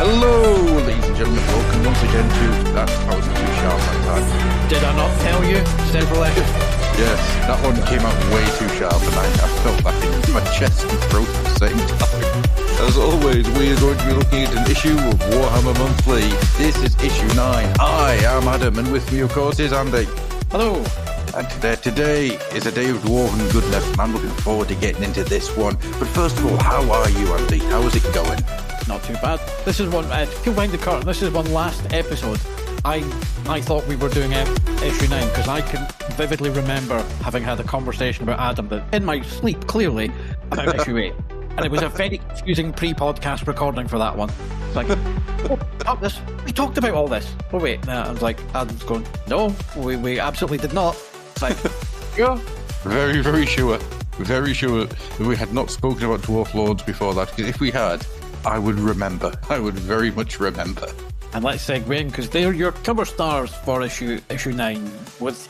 Hello, ladies and gentlemen. Welcome once again to That House Too Sharp like that. Did I not tell you several episodes? Yes, that one came out way too sharp, and I felt that in my chest and throat at the same time. As always, we are going to be looking at an issue of Warhammer Monthly. This is issue 9. I am Adam, and with me, of course, is Andy. Hello. And today is a day of dwarven goodness, and I'm looking forward to getting into this one. But first of all, how are you, Andy? How is it going? Not too bad. This is one, peel behind the curtain, this is one last episode. I thought we were doing issue 9 because I can vividly remember having had a conversation about Adam that in my sleep, clearly, about issue 8. And it was a very confusing pre-podcast recording for that one. It's like, we talked about all this. Oh wait, I was like, Adam's going, no, we absolutely did not. It's like, yeah. Very, very sure. Very sure that we had not spoken about Dwarf Lords before that, because if we had, I would remember. I would very much remember. And let's segue in, because they're your cover stars for issue 9, with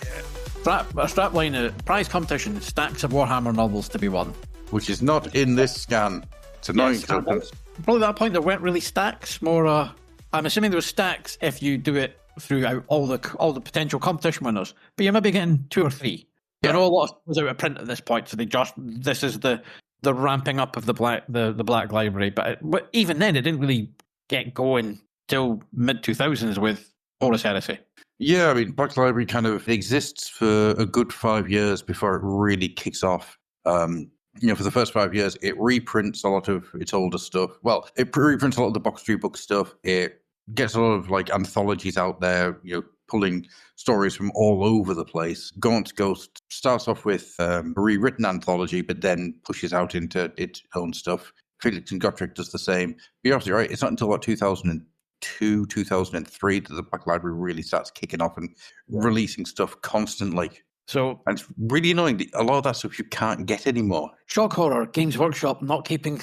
a strapline, prize competition, stacks of Warhammer novels to be won. Which is not in this scan. It's annoying. Yes, probably at that point there weren't really stacks, more I'm assuming there were stacks if you do it throughout all the potential competition winners, but you're maybe getting 2 or 3. Yeah. I know a lot of stuff was out of print at this point, so this is the ramping up of the black library, but even then it didn't really get going till mid-2000s with Horus Heresy. Yeah, I mean, Black Library kind of exists for a good 5 years before it really kicks off. For the first 5 years, it reprints a lot of its older stuff. Well, it reprints a lot of the Box 3 book stuff. It gets a lot of anthologies out there, pulling stories from all over the place. Gaunt's Ghost starts off with a rewritten anthology, but then pushes out into its own stuff. Felix and Gotrek does the same. You're absolutely right. It's not until about 2002, 2003 that the Black Library really starts kicking off and releasing stuff constantly. So, and it's really annoying. A lot of that stuff you can't get anymore. Shock horror, Games Workshop not keeping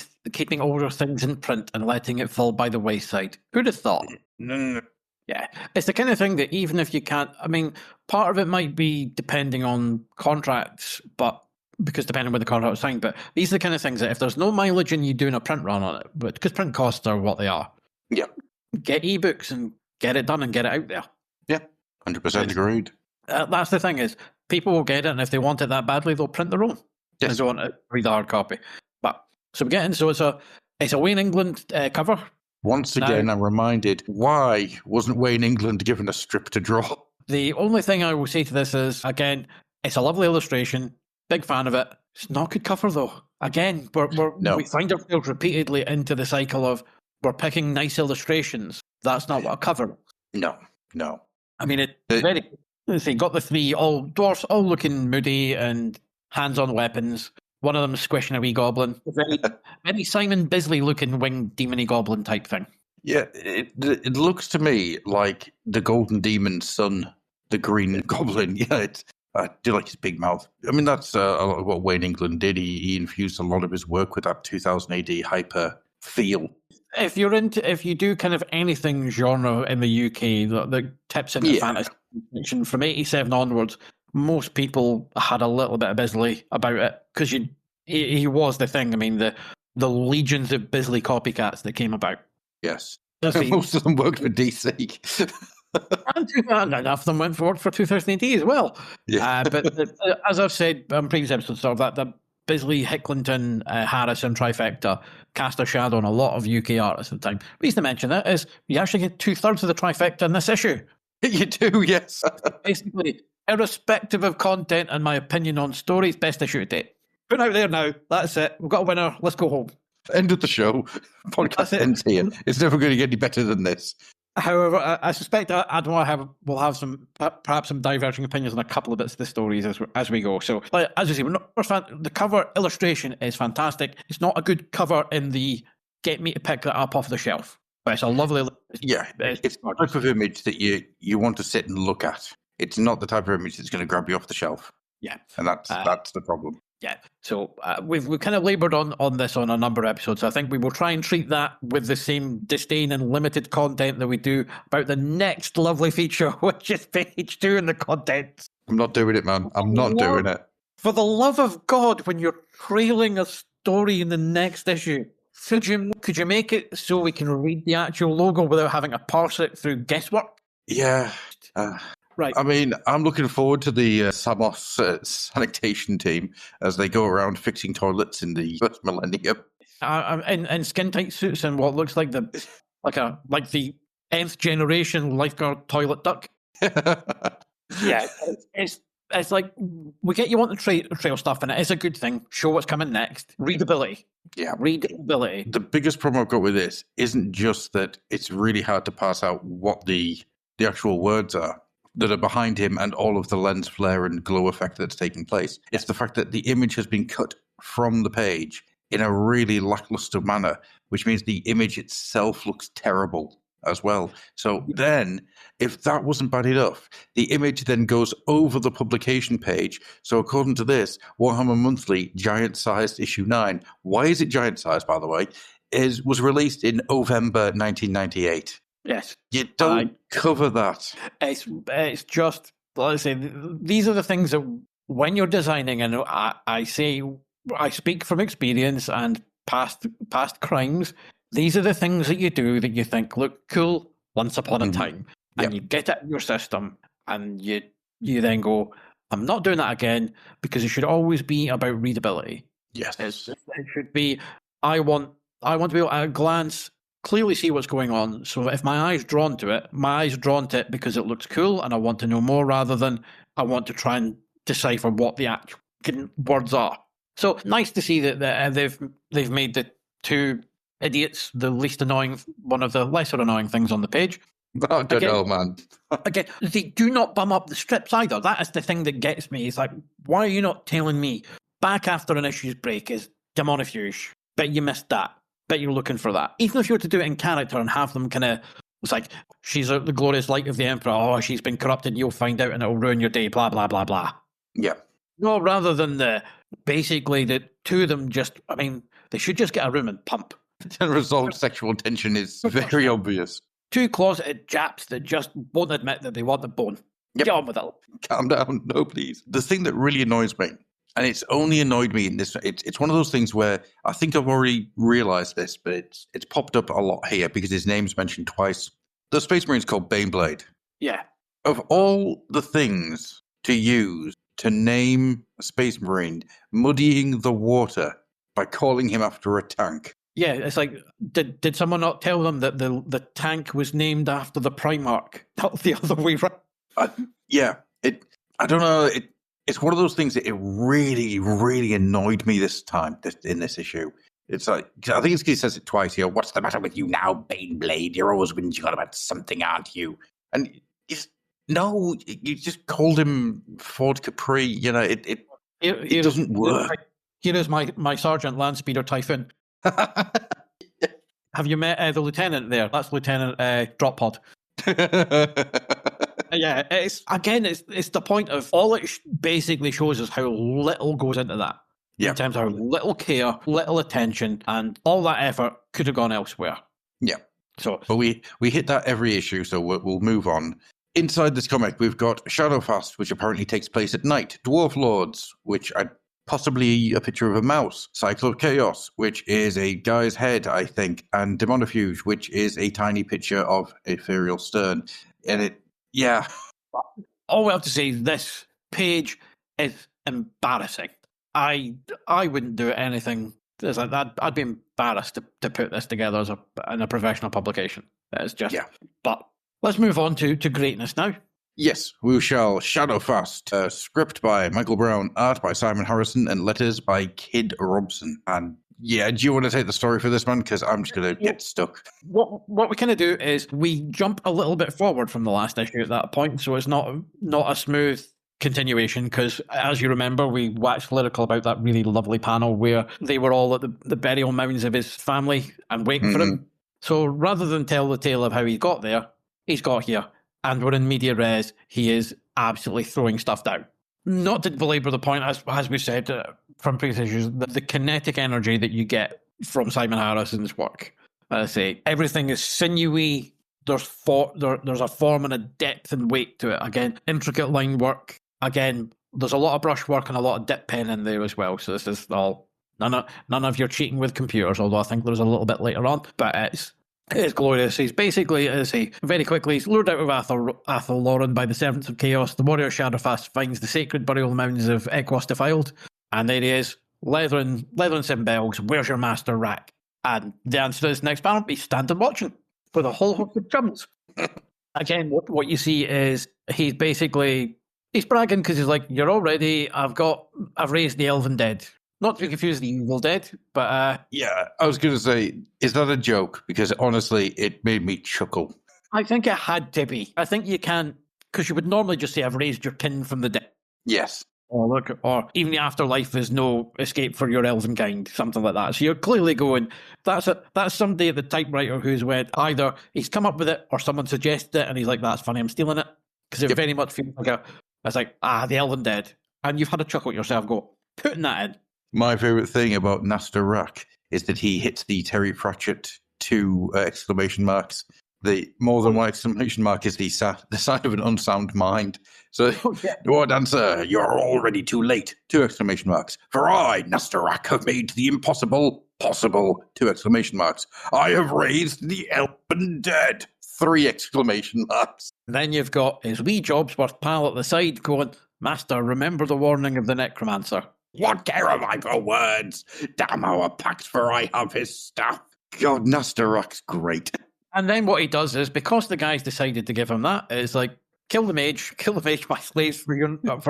older things in print and letting it fall by the wayside. Who'd have thought? No. Yeah, it's the kind of thing that even if you can't, I mean, part of it might be depending on contracts, but because depending on when the contract was signed, but these are the kind of things that if there's no mileage in you doing a print run on it, but because print costs are what they are. Yeah. Get ebooks and get it done and get it out there. Yeah, 100% agreed. That's the thing is, people will get it, and if they want it that badly, they'll print their own. Yes. They don't want to read the hard copy. But so we get in. So it's a Wayne England cover. Once again, I'm reminded, why wasn't Wayne England given a strip to draw? The only thing I will say to this is, again, it's a lovely illustration. Big fan of it. It's not a good cover though. Again, we find ourselves repeatedly into the cycle of we're picking nice illustrations. That's not what a cover is. No. I mean, it's very. They got the 3 all dwarfs, all looking moody and hands-on weapons. One of them squishing a wee goblin. Very Simon Bisley looking winged demony goblin type thing. Yeah, it looks to me like the Golden Demon's son, the Green Goblin. Yeah, I do like his big mouth. I mean, that's a lot of what Wayne England did. He infused a lot of his work with that 2000 AD hyper feel. If you do kind of anything genre in the UK that tips into fantasy fiction from 87 onwards, most people had a little bit of Bisley about it because he was the thing. I mean, the legions of Bisley copycats that came about. Yes, most of them worked for DC. And enough of them went forward for 2000 AD as well. Yeah. But as I've said on previous episodes, that the Bisley, Hicklington, Harrison trifecta cast a shadow on a lot of UK artists at the time. The reason to mention that is you actually get 2/3 of the trifecta in this issue. You do, yes. Basically, irrespective of content and my opinion on stories, best issue to date. Put out there now. That's it. We've got a winner. Let's go home. End of the show. Podcast ends here. It's never going to get any better than this. However, I suspect we'll have perhaps some diverging opinions on a couple of bits of the stories as we go. So, as you say, the cover illustration is fantastic. It's not a good cover in the get me to pick that up off the shelf, but it's a lovely. Yeah, it's the type of image that you want to sit and look at. It's not the type of image that's going to grab you off the shelf. Yeah, and that's the problem. Yeah, so we've kind of laboured on this on a number of episodes. I think we will try and treat that with the same disdain and limited content that we do about the next lovely feature, which is page 2 in the contents. I'm not doing it, man. I'm not doing it. For the love of God, when you're trailing a story in the next issue, Could you make it so we can read the actual logo without having to parse it through guesswork? Yeah. Right. I mean, I'm looking forward to the Samos sanitation team as they go around fixing toilets in the first millennium. In skin tight suits and what looks like the nth generation lifeguard toilet duck. Yeah, it's like we get you on the trail stuff, and it is a good thing. Show what's coming next. Readability. Yeah, readability. The biggest problem I've got with this isn't just that it's really hard to parse out what the actual words are that are behind him and all of the lens flare and glow effect that's taking place. It's the fact that the image has been cut from the page in a really lackluster manner, which means the image itself looks terrible as well. So then, if that wasn't bad enough, the image then goes over the publication page. So according to this, Warhammer Monthly, giant-sized issue 9, why is it giant-sized, by the way, was released in November 1998. Yes. You don't cover that. It's just, let's say, these are the things that when you're designing, and I speak from experience and past crimes, these are the things that you do that you think look cool once upon a time. And you get it in your system, and you then go, I'm not doing that again, because it should always be about readability. Yes. It should be, I want to be able to, at a glance, clearly see what's going on. So if my eye's drawn to it because it looks cool and I want to know more, rather than I want to try and decipher what the actual words are. So nice to see that they've made the two idiots the least annoying, one of the lesser annoying things on the page. I don't know, man. Again, they do not bum up the strips either. That is the thing that gets me. It's like, why are you not telling me back after an issue's break is Daemonifuge? Bet you missed that. Bet you're looking for that. Even if you were to do it in character and have them kind of, it's like, she's the glorious light of the Emperor. Oh, she's been corrupted. You'll find out and it'll ruin your day. Blah, blah, blah, blah. Yeah. No, rather than basically the two of them just, I mean, they should just get a room and pump. Unresolved sexual tension is very obvious. Two closeted Japs that just won't admit that they want the bone. Yep. Get on with it. Calm down. No, please. The thing that really annoys me, and it's only annoyed me in this, it's one of those things where I think I've already realised this, but it's popped up a lot here because his name's mentioned twice. The Space Marine's called Baneblade. Yeah. Of all the things to use to name a Space Marine, muddying the water by calling him after a tank. Yeah, it's like, did someone not tell them that the tank was named after the Primarch, not the other way around? I don't know. It's one of those things that it really, really annoyed me this time in this issue. It's like, I think it's because he says it twice here. What's the matter with you now, Baneblade? You're always whinging on about something, aren't you? And you just called him Ford Capri. You know, it doesn't work. Here is my Sergeant Landspeeder Typhoon. Have you met the lieutenant there? That's Lieutenant Drop Pod. Yeah, it's the point of all it basically shows us how little goes into that. Yeah. In terms of how little care, little attention, and all that effort could have gone elsewhere. Yeah. But we hit that every issue, so we'll move on. Inside this comic, we've got Shadowfast, which apparently takes place at night. Dwarf Lords, which possibly a picture of a mouse. Cycle of Chaos, which is a guy's head, I think. And Daemonifuge, which is a tiny picture of Ethereal Stern. And all we have to say is this page is embarrassing. I wouldn't do anything like that. I'd be embarrassed to put this together in a professional publication. It's just, But let's move on to greatness now. Yes, we shall. Shadowfast, script by Michael Brown, art by Simon Harrison, and letters by Kid Robson. And do you want to take the story for this one? Because I'm just going to get stuck. What we kind of do is we jump a little bit forward from the last issue at that point, so it's not a smooth continuation, because as you remember, we watched Lyrical about that really lovely panel where they were all at the burial mounds of his family and waiting for him. So rather than tell the tale of how he got there, he's got here. And we're in media res, he is absolutely throwing stuff down. Not to belabor the point, as we said from previous issues, the kinetic energy that you get from Simon Harrison's work. As I say, everything is sinewy. There's a form and a depth and weight to it. Again, intricate line work. Again, there's a lot of brush work and a lot of dip pen in there as well. So this is all None of your cheating with computers, although I think there's a little bit later on. But it's glorious. He's basically, very quickly, he's lured out of Athel Loren by the Servants of Chaos. The warrior Shadowfast finds the sacred burial mounds of Equos defiled, and there he is, leather and 7 bells. Where's your master, Rack? And the answer to this next panel, he's standing watching with a whole host of chums. Again, what you see is he's bragging because he's like, you're all ready. I've raised the elven dead. Not to confuse the evil dead, but... yeah, I was going to say, is that a joke? Because honestly, it made me chuckle. I think it had to be. I think you can, because you would normally just say, I've raised your kin from the dead. Yes. Or even the afterlife is no escape for your elven kind, something like that. So you're clearly going, that's somebody at the typewriter who's went, either he's come up with it or someone suggested it and he's like, that's funny, I'm stealing it. Because it very much feels like the elven dead. And you've had a chuckle at yourself go, putting that in. My favourite thing about Master Rack is that he hits the Terry Pratchett 2 exclamation marks. The more than one exclamation mark is the sign of an unsound mind. So, Lord answer, you're already too late. 2 exclamation marks. For I, Master Rack, have made the impossible possible. 2 exclamation marks. I have raised the elven dead. 3 exclamation marks. Then you've got his wee Jobsworth pal at the side going, Master, remember the warning of the necromancer. What care am I for words? Damn our pact, for I have his staff. God, Master Rack's great. And then what he does is, because the guys decided to give him that, is like, kill the mage, my slaves, for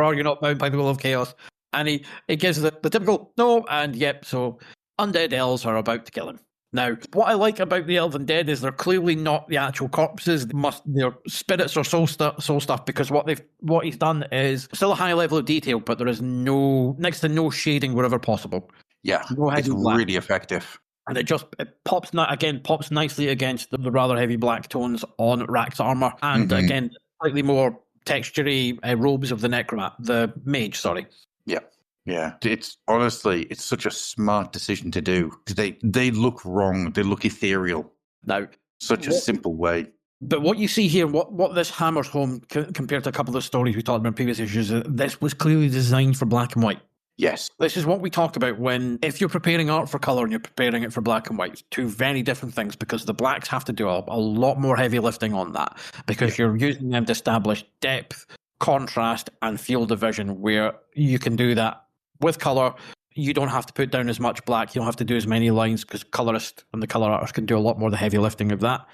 are you not bound by the will of chaos. And he gives the typical, no, and yep, so undead elves are about to kill him. Now, what I like about the elven dead is they're clearly not the actual corpses. They're spirits or soul stuff, because what he's done is still a high level of detail, but there is next to no shading wherever possible. Yeah, it's really effective. And it pops nicely against the rather heavy black tones on Rack's armor, and again, slightly more textury robes of the mage. Sorry. Yeah. Yeah, it's such a smart decision to do, because they look wrong, they look ethereal. Now, such a simple way. But what you see here, what this hammers home compared to a couple of stories we talked about in previous issues, this was clearly designed for black and white. Yes. This is what we talk about if you're preparing art for colour and you're preparing it for black and white. 2 very different things, because the blacks have to do a lot more heavy lifting on that, because you're using them to establish depth, contrast, and field of vision, where you can do that. With colour, you don't have to put down as much black. You don't have to do as many lines, because colorist and the colour artist can do a lot more of the heavy lifting of that.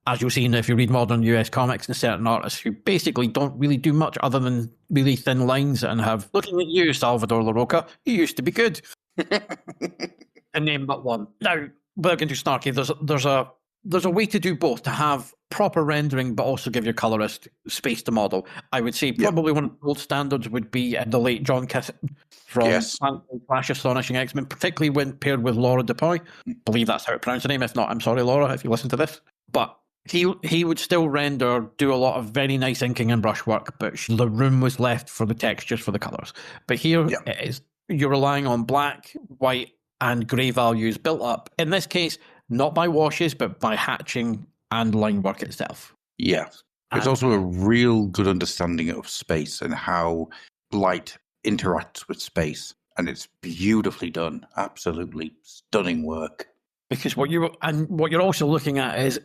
As you'll see if you read modern US comics, and certain artists who basically don't really do much other than really thin lines and have, looking at you, Salvador LaRocca, you used to be good. And name but one. Now, without getting too snarky, there's a way to do both, to have proper rendering but also give your colorist space to model. I would say probably one of the gold standards would be the late John Kissin from Flash Astonishing X-Men, particularly when paired with Laura Dupuy. I believe that's how to pronounce her name. If not, I'm sorry, Laura, if you listen to this. But he would still do a lot of very nice inking and brushwork, but the room was left for the textures, for the colors. But here it is, you're relying on black, white, and grey values built up. In this case, not by washes, but by hatching and line work itself. Yeah. It's also a real good understanding of space and how light interacts with space. And it's beautifully done. Absolutely stunning work. Because what you're also looking at is,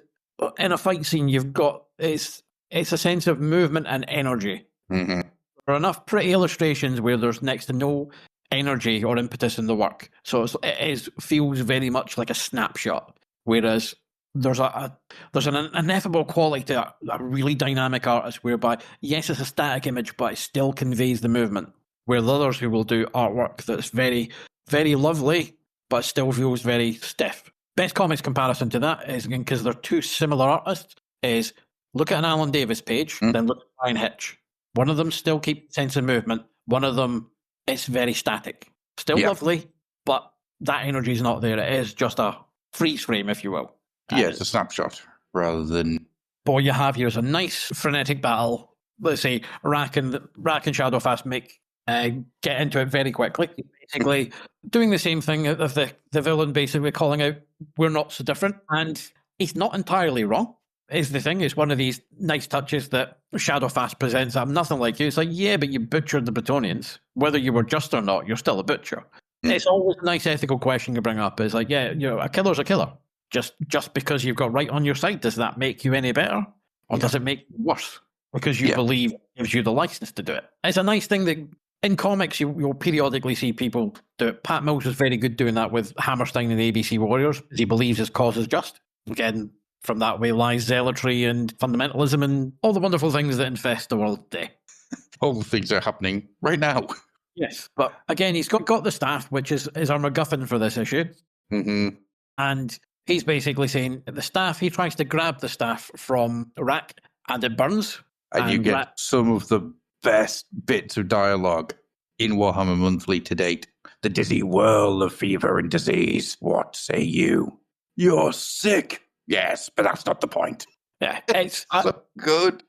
in a fight scene, you've got it's a sense of movement and energy. Mm-hmm. There are enough pretty illustrations where there's next to no energy or impetus in the work. So it feels very much like a snapshot. Whereas there's an ineffable quality to a really dynamic artist, whereby, yes, it's a static image, but it still conveys the movement. Where the others who will do artwork that's very, very lovely, but still feels very stiff. Best comics comparison to that is, again, because they're 2 similar artists, is look at an Alan Davis page, then look at Brian Hitch. One of them still keeps sense of movement. One of them, it's very static. Still lovely, but that energy is not there. It is just a freeze frame, if you will. Yeah, it's a snapshot rather than... But what you have here is a nice frenetic battle. Let's say Rack and Shadowfast get into it very quickly. Basically doing the same thing of the villain basically calling out, we're not so different. And he's not entirely wrong, is the thing. It's one of these nice touches that Shadowfast presents. I'm nothing like you. It's like, yeah, but you butchered the Bretonians. Whether you were just or not, you're still a butcher. It's always a nice ethical question to bring up. It's like, yeah, a killer's a killer. Just because you've got right on your side, does that make you any better? Or does it make you worse? Because you believe it gives you the license to do it. It's a nice thing that in comics you'll periodically see people do it. Pat Mills was very good doing that with Hammerstein and the ABC Warriors. He believes his cause is just. Again, from that way lies zealotry and fundamentalism and all the wonderful things that infest the world today. All the things are happening right now. Yes, but again, he's got the staff, which is our MacGuffin for this issue. Mm-hmm. And he's basically saying the staff, he tries to grab the staff from Rack and it burns. And you get some of the best bits of dialogue in Warhammer Monthly to date. The dizzy whirl of fever and disease. What say you? You're sick. Yes, but that's not the point. Yeah, it's so good.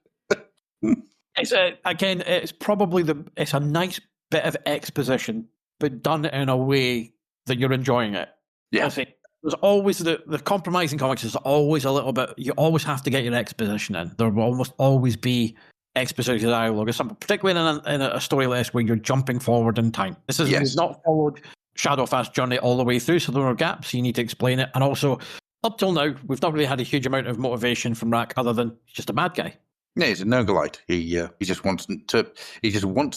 It's probably it's a nice bit of exposition, but done in a way that you're enjoying it. Yeah. There's always the compromising comics is always a little bit, you always have to get your exposition in. There will almost always be exposition dialogue, particularly in a story list where you're jumping forward in time. We've not followed Shadowfast journey all the way through, so there are gaps, you need to explain it. And also, up till now, we've not really had a huge amount of motivation from Rack other than he's just a bad guy. Yeah, he's a Nurgleite. He just wants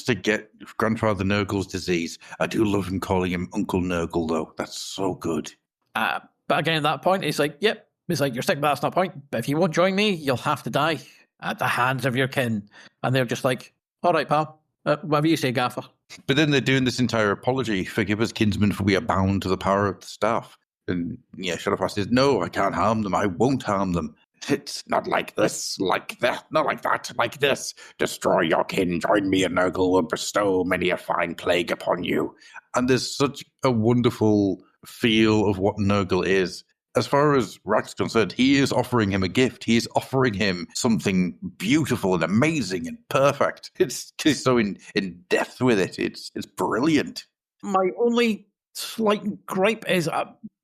to get Grandfather Nurgle's disease. I do love him calling him Uncle Nurgle, though. That's so good. But again, at that point, it's like, yep. It's like, you're sick, but that's not the point. But if you won't join me, you'll have to die at the hands of your kin. And they're just like, all right, pal. Whatever you say, Gaffer. But then they're doing this entire apology. Forgive us, kinsmen, for we are bound to the power of the staff. And Shadowfast says, no, I can't harm them. I won't harm them. It's not like this, like that, not like that, like this. Destroy your kin, join me, and Nurgle will bestow many a fine plague upon you. And there's such a wonderful feel of what Nurgle is. As far as Rack's concerned, he is offering him a gift. He is offering him something beautiful and amazing and perfect. It's so in depth with it. It's brilliant. My only slight gripe is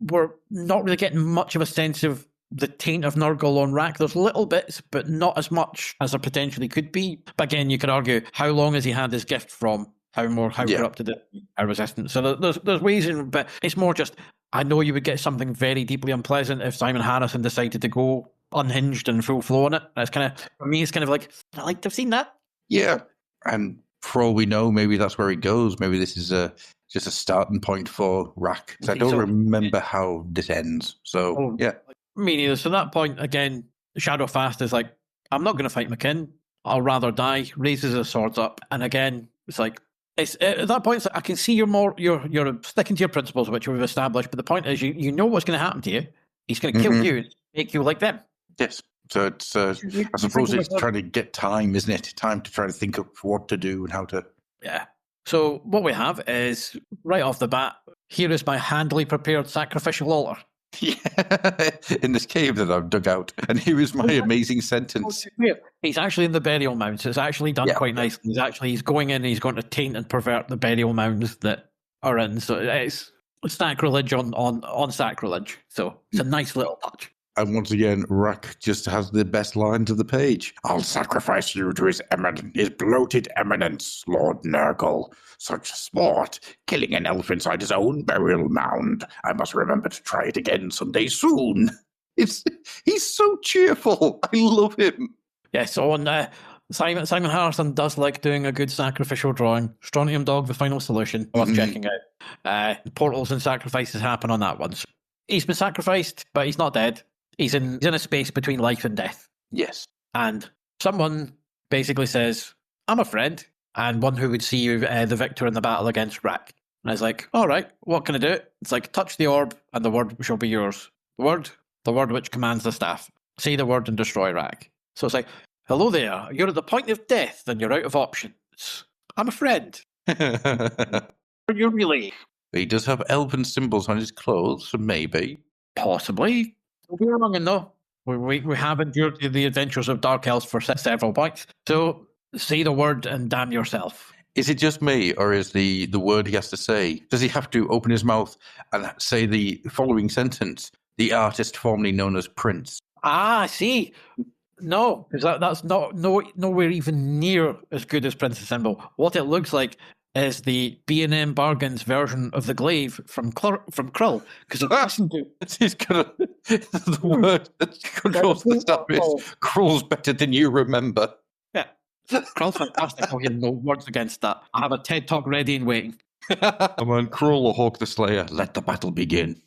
we're not really getting much of a sense of the taint of Nurgle on Rack. There's little bits, but not as much as there potentially could be. But again, you could argue, how long has he had his gift from? How corrupted it, how resistant. So there's ways in, but it's more just, I know you would get something very deeply unpleasant if Simon Harrison decided to go unhinged and full flow on it. And it's kind of, for me, it's kind of like, I'd like to have seen that. Yeah. And for all we know, maybe that's where he goes. Maybe this is just a starting point for Rack. I don't remember how this ends. So, yeah. Me neither. So at that point, again, Shadowfast is like, I'm not going to fight McKinn. I'll rather die. Raises his swords up. And again, it's like, at that point, it's like, I can see you're sticking to your principles, which we've established. But the point is, you know what's going to happen to you. He's going to kill you, make you like them. Yes. So it's, I suppose it's trying to get time, isn't it? Time to try to think of what to do and how to. Yeah. So what we have is, right off the bat, here is my handily prepared sacrificial altar. Yeah, in this cave that I've dug out. And here is my amazing sentence. He's actually in the burial mounds. It's actually done quite nicely. He's going in and he's going to taint and pervert the burial mounds that are in. So it's sacrilege on sacrilege. So it's a nice little touch. And once again, Rack just has the best lines of the page. I'll sacrifice you to his bloated eminence, Lord Nurgle. Such sport, killing an elf inside his own burial mound. I must remember to try it again someday soon. He's so cheerful. I love him. Yes, on Simon Harrison does like doing a good sacrificial drawing. Strontium Dog, the final solution. Worth checking out. Portals and sacrifices happen on that one. So he's been sacrificed, but he's not dead. He's in a space between life and death. Yes. And someone basically says, I'm a friend, and one who would see you the victor in the battle against Rack. And I was like, all right, what can I do? It's like, touch the orb, and the word shall be yours. The word which commands the staff. Say the word and destroy Rack. So it's like, hello there, you're at the point of death, and you're out of options. I'm a friend. Are you really? He does have elven symbols on his clothes, so maybe. Possibly. We're wrong, though. We have endured the adventures of Dark Elves for several points. So say the word and damn yourself. Is it just me, or is the word he has to say? Does he have to open his mouth and say the following sentence? The artist formerly known as Prince. Ah, I see. No, because that's not nowhere even near as good as Prince's symbol. What it looks like is the B&M Bargains version of the glaive from Krull. Because if you listen to... It's gonna, the word that controls the stuff is Krull's better than you remember. Yeah. Krull's fantastic. Oh, you have no words against that. I have a TED Talk ready and waiting. Come on, Krull or Hawk the Slayer, let the battle begin.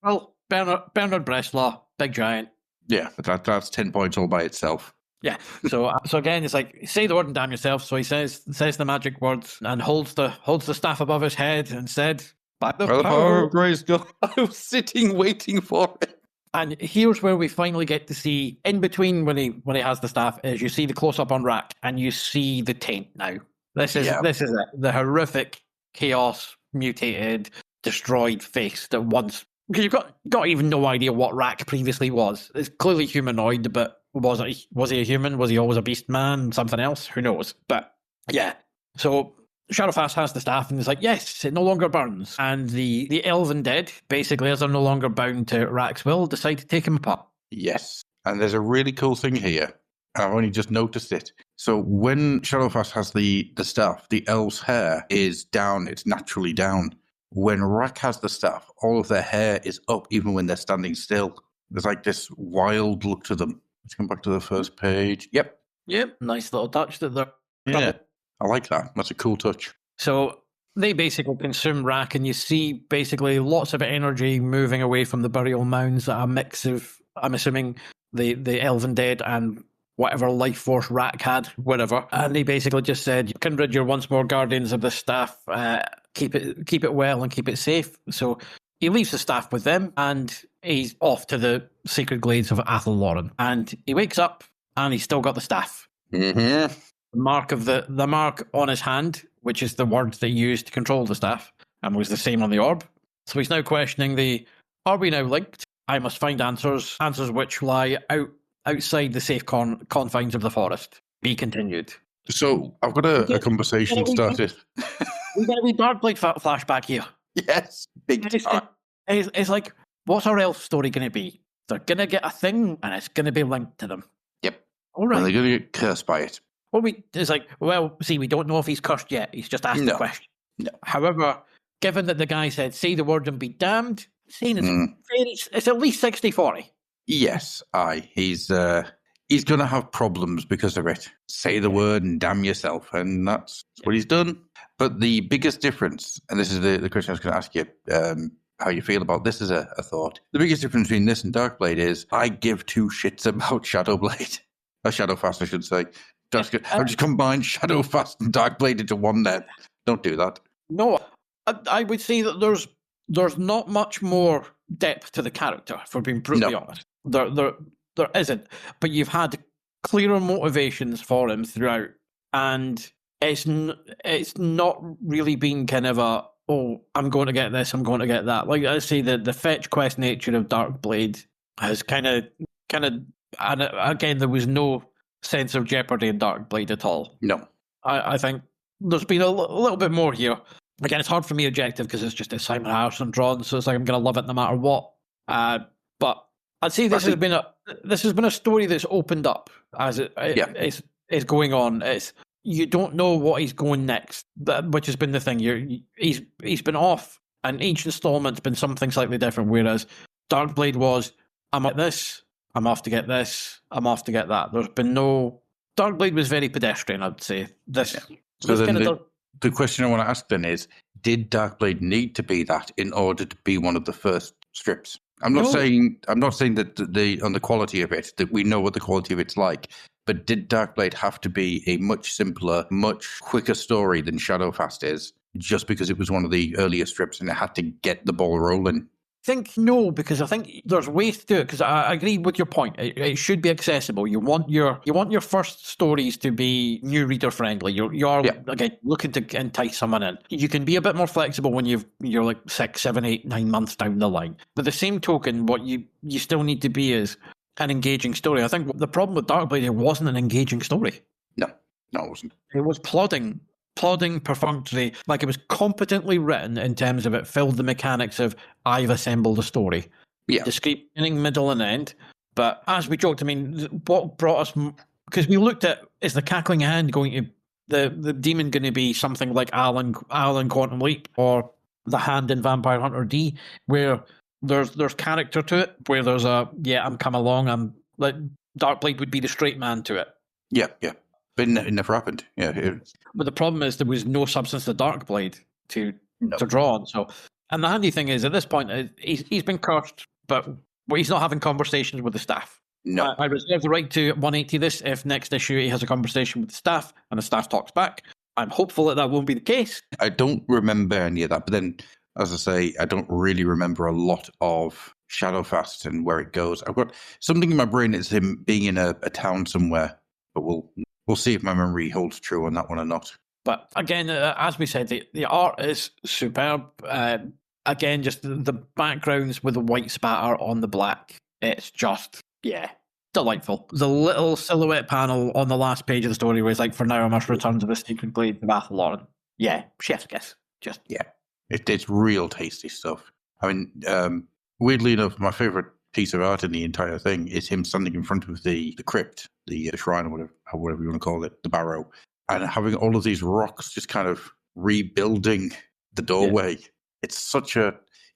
Well, Bernard Bresslaw, big giant. Yeah, but that's 10 points all by itself. Yeah. So again, it's like, say the word and damn yourself. So he says the magic words and holds the staff above his head and said, "By the power of Grayskull." I was sitting waiting for it. And here's where we finally get to see, in between when he has the staff, is you see the close up on Rack and you see the taint now. This is it. The horrific chaos mutated, destroyed face that once, because you've got even no idea what Rack previously was. It's clearly humanoid, but was he a human? Was he always a beast man? Something else? Who knows? But yeah. So Shadowfast has the staff and it's like, yes, it no longer burns. And the elven dead, basically, as they're no longer bound to Rack's will, decide to take him apart. Yes. And there's a really cool thing here. I've only just noticed it. So when Shadowfast has the staff, the elves' hair is down. It's naturally down. When Rack has the staff, all of their hair is up, even when they're standing still. There's like this wild look to them. Let's come back to the first page. Yep. Nice little touch that they're... Yeah, I like that. That's a cool touch. So they basically consume Rack, and you see basically lots of energy moving away from the burial mounds, a mix of, I'm assuming, the elven dead and whatever life force Rack had, whatever. And he basically just said, "Kindred, you're once more guardians of the staff. Keep it well and keep it safe." So he leaves the staff with them, and he's off to the sacred glades of Athel Loren. And he wakes up, and he's still got the staff. Mm-hmm. The mark on his hand, which is the word they used to control the staff, and was the same on the orb. So he's now questioning are we now linked? I must find answers which lie outside the safe confines of the forest. Be continued. So I've got a conversation started. We've got a wee Darkblade flashback here. Yes, big time. It's like, what's our elf story going to be? They're going to get a thing, and it's going to be linked to them. Yep. All right. And they're going to get cursed by it. It's like, well, see, we don't know if he's cursed yet. He's just asked the question. No. However, given that the guy said, "Say the word and be damned," saying it's at least 60-40. Yes, aye. He's going to have problems because of it. Say the word and damn yourself, and that's what he's done. But the biggest difference, and this is the question I was going to ask you, how you feel about this as a thought. The biggest difference between this and Darkblade is I give two shits about Shadowblade. Shadowfast, I should say. I've just combined Shadowfast and Darkblade into one there. Don't do that. No, I would say that there's not much more depth to the character, for being brutally honest. There isn't. But you've had clearer motivations for him throughout, and it's not really been kind of I'm going to get this, I'm going to get that. Like I say, the fetch quest nature of Darkblade has kind of, and again, there was no sense of jeopardy in Darkblade at all. No. I think there's been a little bit more here. Again, it's hard for me objective because it's just a Simon Harrison drawn, so it's like I'm going to love it no matter what. But I'd say this has been a story that's opened up as it's going on. You don't know what he's going next, which has been the thing. He's been off, and each installment's been something slightly different. Whereas Darkblade was, I'm at this, I'm off to get this, I'm off to get that. There's been no... Darkblade was very pedestrian, I'd say. So then the question I want to ask then is, did Darkblade need to be that in order to be one of the first strips? I'm not saying that on the quality of it, that we know what the quality of it's like, but did Darkblade have to be a much simpler, much quicker story than Shadowfast is, just because it was one of the earlier strips and it had to get the ball rolling? I think no, because I think there's ways to do it. Because I agree with your point. It should be accessible. You want your first stories to be new reader friendly. You're again looking to entice someone in. You can be a bit more flexible when you're like 6, 7, 8, 9 months down the line. But the same token, what you still need to be is an engaging story. I think the problem with Darkblade, it wasn't an engaging story. No, it wasn't. It was plodding, perfunctory, like it was competently written in terms of it filled the mechanics of I've assembled a story. Yeah. Discrete beginning, middle, and end. But as we joked, I mean, what brought us, because we looked at, is the cackling hand going to the demon going to be something like Alan Quantum Leap or the Hand in Vampire Hunter D, where there's character to it, where there's I'm come along, I'm like Darkblade would be the straight man to it. Yeah. But it never happened. Yeah. But the problem is there was no substance to Darkblade to draw on. So, and the handy thing is at this point he's been cursed, but he's not having conversations with the staff. No. I reserve the right to 180 this if next issue he has a conversation with the staff and the staff talks back. I'm hopeful that won't be the case. I don't remember any of that, but then, as I say, I don't really remember a lot of Shadowfast and where it goes. I've got something in my brain is him being in a town somewhere, but we'll see if my memory holds true on that one or not. But again, as we said, the art is superb. Again, just the backgrounds with the white spatter on the black. It's just, delightful. The little silhouette panel on the last page of the story where it's like, for now I must return to the secret glade, the Bath of Lauren. Yeah, chef's kiss. Just, It's real tasty stuff. I mean, weirdly enough, my favourite piece of art in the entire thing is him standing in front of the crypt, the shrine, or whatever you want to call it, the barrow, and having all of these rocks just kind of rebuilding the doorway. Yeah. It's such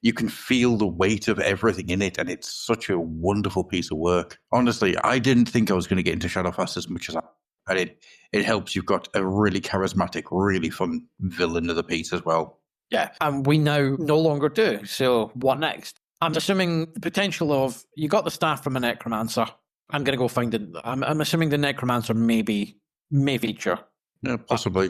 you can feel the weight of everything in it, and it's such a wonderful piece of work. Honestly, I didn't think I was going to get into Shadowfast as much as and it helps. You've got a really charismatic, really fun villain of the piece as well. Yeah, and we now no longer do. So what next? I'm assuming the potential of you got the staff from a necromancer. I'm going to go find it. I'm assuming the necromancer may feature. Yeah, possibly.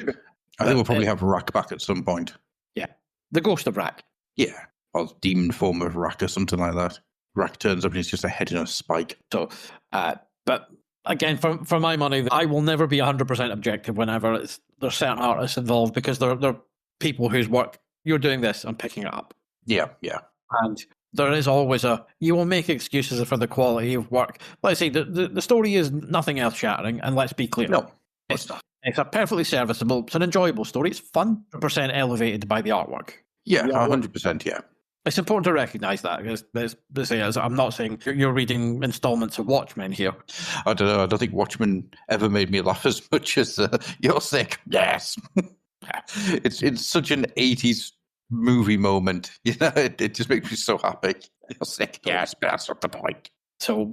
I think we'll probably have Rack back at some point. Yeah, the ghost of Rack. Yeah, or demon form of Rack or something like that. Rack turns up and it's just a head in a spike. So, but again, for my money, I will never be 100% objective whenever there's certain artists involved because they're people whose work you're doing this, I'm picking it up. Yeah. And there is always you will make excuses for the quality of work. Let's say the story is nothing earth-shattering, and let's be clear. No, it's not. It's a perfectly serviceable, it's an enjoyable story. It's fun, 100% elevated by the artwork. Yeah, 100%, yeah. It's important to recognise that. Because I'm not saying you're reading installments of Watchmen here. I don't know. I don't think Watchmen ever made me laugh as much as You're Sick. Yes. It's such an 80s movie moment. You know, it just makes me so happy. You're sick. Yes, but that's not the point. So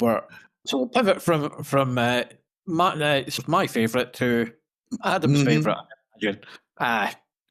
we'll pivot from my favourite to Adam's favourite.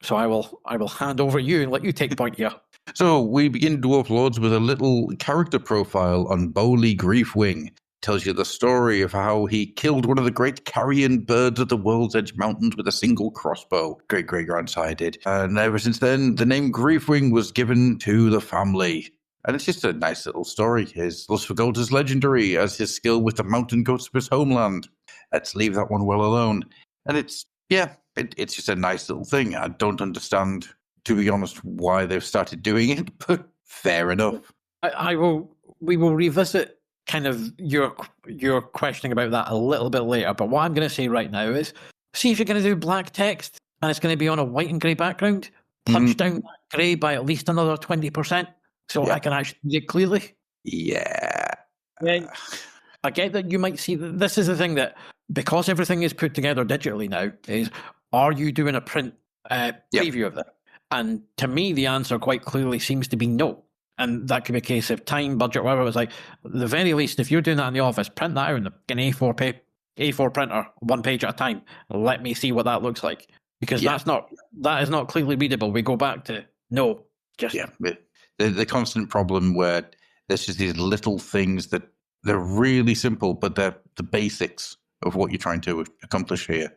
So I will hand over to you and let you take the point here. So we begin Dwarf Lords with a little character profile on Bowli Griefwing. Tells you the story of how he killed one of the great carrion birds of the World's Edge Mountains with a single crossbow. Great-great-grandsire did. And ever since then, the name Griefwing was given to the family. And it's just a nice little story. His lust for gold is legendary, as his skill with the mountain goats of his homeland. Let's leave that one well alone. And it's just a nice little thing. I don't understand, to be honest, why they've started doing it, but fair enough. We will revisit kind of your questioning about that a little bit later, but what I'm going to say right now is, see if you're going to do black text and it's going to be on a white and grey background, punch down that grey by at least another 20%, so I can actually see it clearly. Yeah. I get that you might see, this is the thing that, because everything is put together digitally now, is, are you doing a print preview of that? And to me, the answer quite clearly seems to be no. And that could be a case of time, budget, whatever. It was like, at the very least, if you're doing that in the office, print that out in an A4 printer, one page at a time. Let me see what that looks like. Because that is not clearly readable. We go back to, the constant problem where there's just these little things that they're really simple, but they're the basics of what you're trying to accomplish here.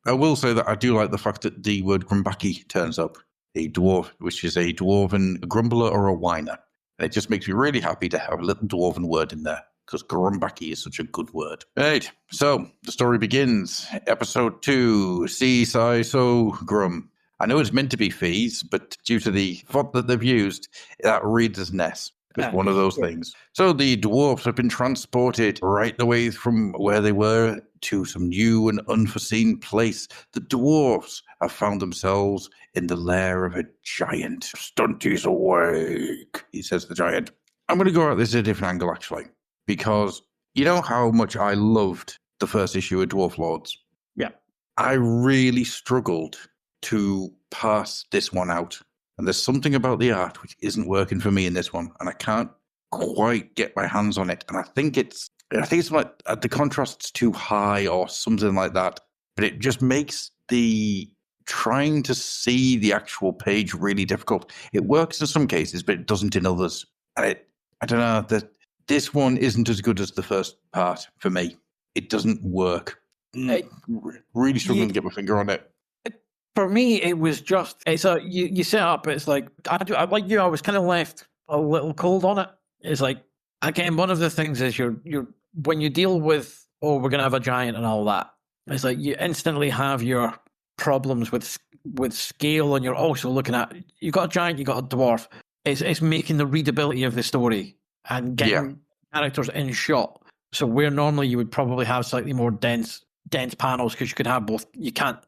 I will say that I do like the fact that the word grumbaki turns up, a dwarf, which is a dwarven grumbler or a whiner. And it just makes me really happy to have a little dwarven word in there, because grumbaki is such a good word. Right, so the story begins. Episode 2, See, Sigh, So, Grum. I know it's meant to be fees, but due to the font that they've used, that reads as Ness. It's one of those things. So the dwarves have been transported right away from where they were to some new and unforeseen place. The dwarves have found themselves in the lair of a giant. Stunty's awake, he says the giant. I'm going to go at this at a different angle, actually, because you know how much I loved the first issue of Dwarf Lords? Yeah. I really struggled to pass this one out. And there's something about the art which isn't working for me in this one, and I can't quite get my hands on it. And I think it's like the contrast's too high or something like that. But it just makes the trying to see the actual page really difficult. It works in some cases, but it doesn't in others. And I don't know, that this one isn't as good as the first part for me. It doesn't work. Really struggling to get my finger on it. For me, it was just, you set up, it's like, I like you, I was kind of left a little cold on it. It's like, again, one of the things is you're when you deal with, we're going to have a giant and all that, it's like you instantly have your problems with scale, and you're also looking at, you got a giant, you got a dwarf. It's making the readability of the story and getting characters in shot. So where normally you would probably have slightly more dense panels, because you could have both. You can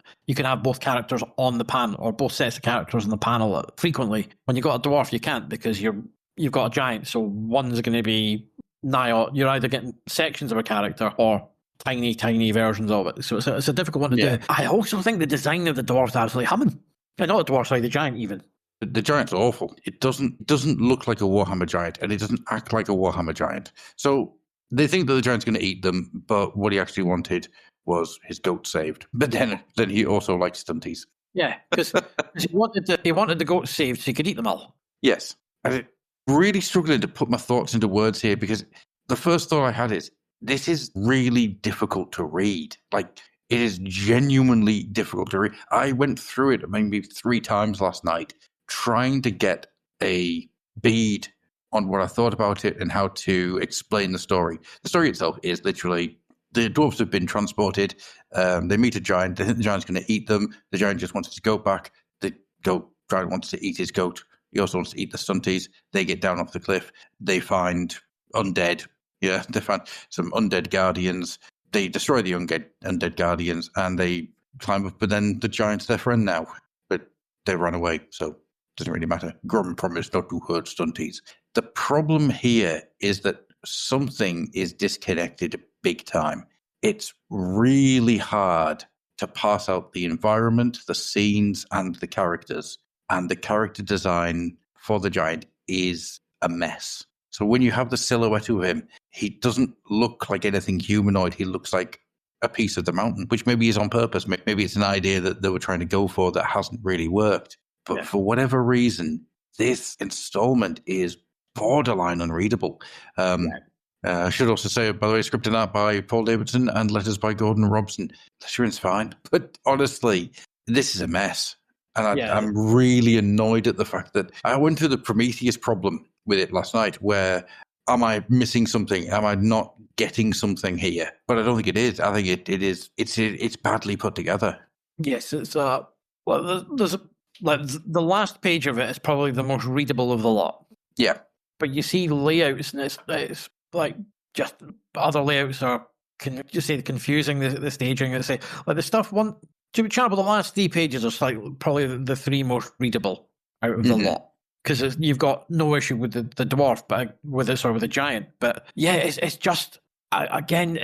have both characters on the panel, or both sets of characters on the panel frequently. When you got a dwarf, you can't, because you've got a giant. So one's going to be you're either getting sections of a character or tiny versions of it. So it's a difficult one to do. I also think the design of the dwarf's absolutely humming. Not the dwarf, sorry, the giant even. The giant's awful. It doesn't look like a Warhammer giant, and it doesn't act like a Warhammer giant. So they think that the giant's going to eat them, but what he actually wanted was his goat saved. But then he also likes stunties. Yeah, because he wanted the goat saved so he could eat them all. Yes. I'm really struggling to put my thoughts into words here, because the first thought I had is, this is really difficult to read. Like, it is genuinely difficult to read. I went through it maybe 3 times last night, trying to get a bead on what I thought about it and how to explain the story. The story itself is literally, the dwarves have been transported. They meet a giant. They think the giant's going to eat them. The giant just wants his goat back. The giant wants to eat his goat. He also wants to eat the stunties. They get down off the cliff. They find undead. Yeah, they find some undead guardians. They destroy the undead guardians, and they climb up. But then the giant's their friend now. But they run away, so it doesn't really matter. Grum promised not to hurt stunties. The problem here is that something is disconnected big time. It's really hard to pass out the environment, the scenes, and the characters. And the character design for the giant is a mess. So when you have the silhouette of him, he doesn't look like anything humanoid. He looks like a piece of the mountain, which maybe is on purpose. Maybe it's an idea that they were trying to go for that hasn't really worked. But for whatever reason, this installment is borderline unreadable. I should also say, by the way, script and art by Paul Davidson and letters by Gordon Robson. Lettering's fine. But honestly, this is a mess. And I'm really annoyed at the fact that I went through the Prometheus problem with it last night, where am I missing something? Am I not getting something here? But I don't think it is. I think it is. It's badly put together. Yes, it's there's like the last page of it is probably the most readable of the lot. Yeah, but you see layouts, and it's like just other layouts are confusing. The staging. It's like the stuff one. To be chat, but the last 3 pages are probably the 3 most readable out of the lot, because you've got no issue with the dwarf, but with the giant. But yeah, it's just again,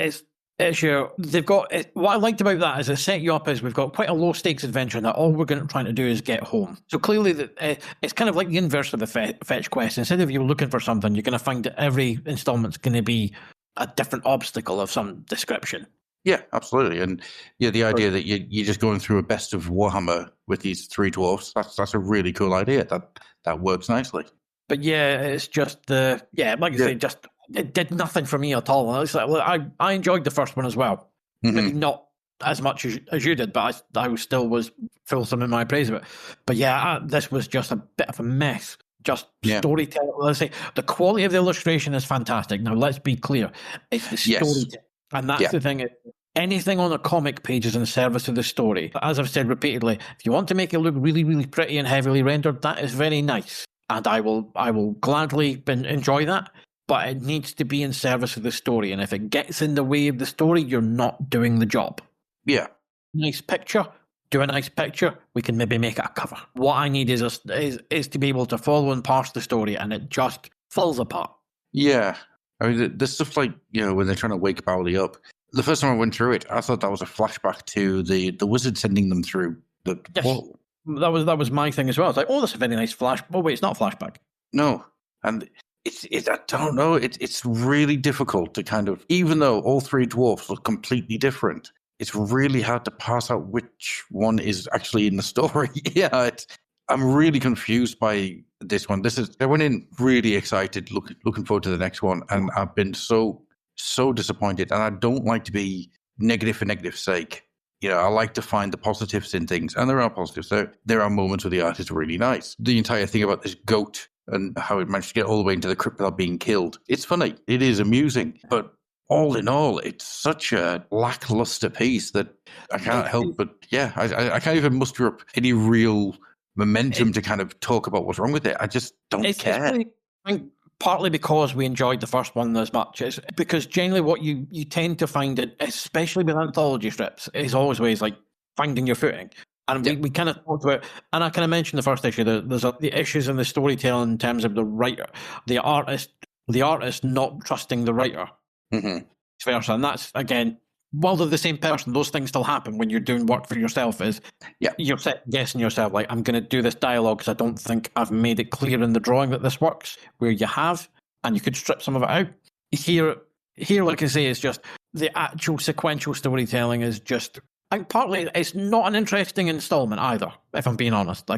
they've got what I liked about that is it set you up as we've got quite a low stakes adventure that all we're trying to do is get home. So clearly it's kind of like the inverse of the fetch quest. Instead of you looking for something, you're going to find that every installment's going to be a different obstacle of some description. Yeah, absolutely. And the idea that you're just going through a best of Warhammer with these 3 dwarfs, that's a really cool idea. That works nicely. But yeah, it's just like I say, just it did nothing for me at all. It's like, I enjoyed the first one as well. Maybe not as much as you did, but I still was fulsome in my praise of it. But yeah, this was just a bit of a mess. Just storytelling. Let's say the quality of the illustration is fantastic. Now let's be clear, it's the storytelling. And that's the thing. Anything on a comic page is in service of the story. As I've said repeatedly, if you want to make it look really, really pretty and heavily rendered, that is very nice. And I will gladly enjoy that. But it needs to be in service of the story. And if it gets in the way of the story, you're not doing the job. Yeah. Nice picture. Do a nice picture. We can maybe make it a cover. What I need is to be able to follow and parse the story, and it just falls apart. Yeah. I mean, there's stuff like, when they're trying to wake Bowli up, the first time I went through it, I thought that was a flashback to the wizard sending them through the portal. That was my thing as well. It's like, oh, that's a very nice flash. Oh wait, it's not a flashback. No, and I don't know. It's really difficult to kind of, even though all three dwarfs look completely different, it's really hard to parse out which one is actually in the story. I'm really confused by this one. I went in really excited, looking forward to the next one, and I've been so disappointed. And I don't like to be negative for negative's sake. I like to find the positives in things, and there are positives. There are moments where the art is really nice. The entire thing about this goat and how it managed to get all the way into the crypt without being killed. It's funny. It is amusing. But all in all, it's such a lackluster piece that I can't help but, I can't even muster up any real momentum to kind of talk about what's wrong with it. I just don't care. I think partly because we enjoyed the first one as much, is because generally what you tend to find, it, especially with anthology strips, is always like finding your footing. And we kind of talked about, and I kind of mentioned the first issue, there's the issues in the storytelling in terms of the writer, the artist not trusting the writer. Mm-hmm. Versa. And that's, again, while they're the same person, those things still happen when you're doing work for yourself. You're guessing yourself, like, I'm going to do this dialogue because I don't think I've made it clear in the drawing that this works, where you have, and you could strip some of it out. Here, like I say, it's just the actual sequential storytelling is just, partly it's not an interesting installment either, if I'm being honest.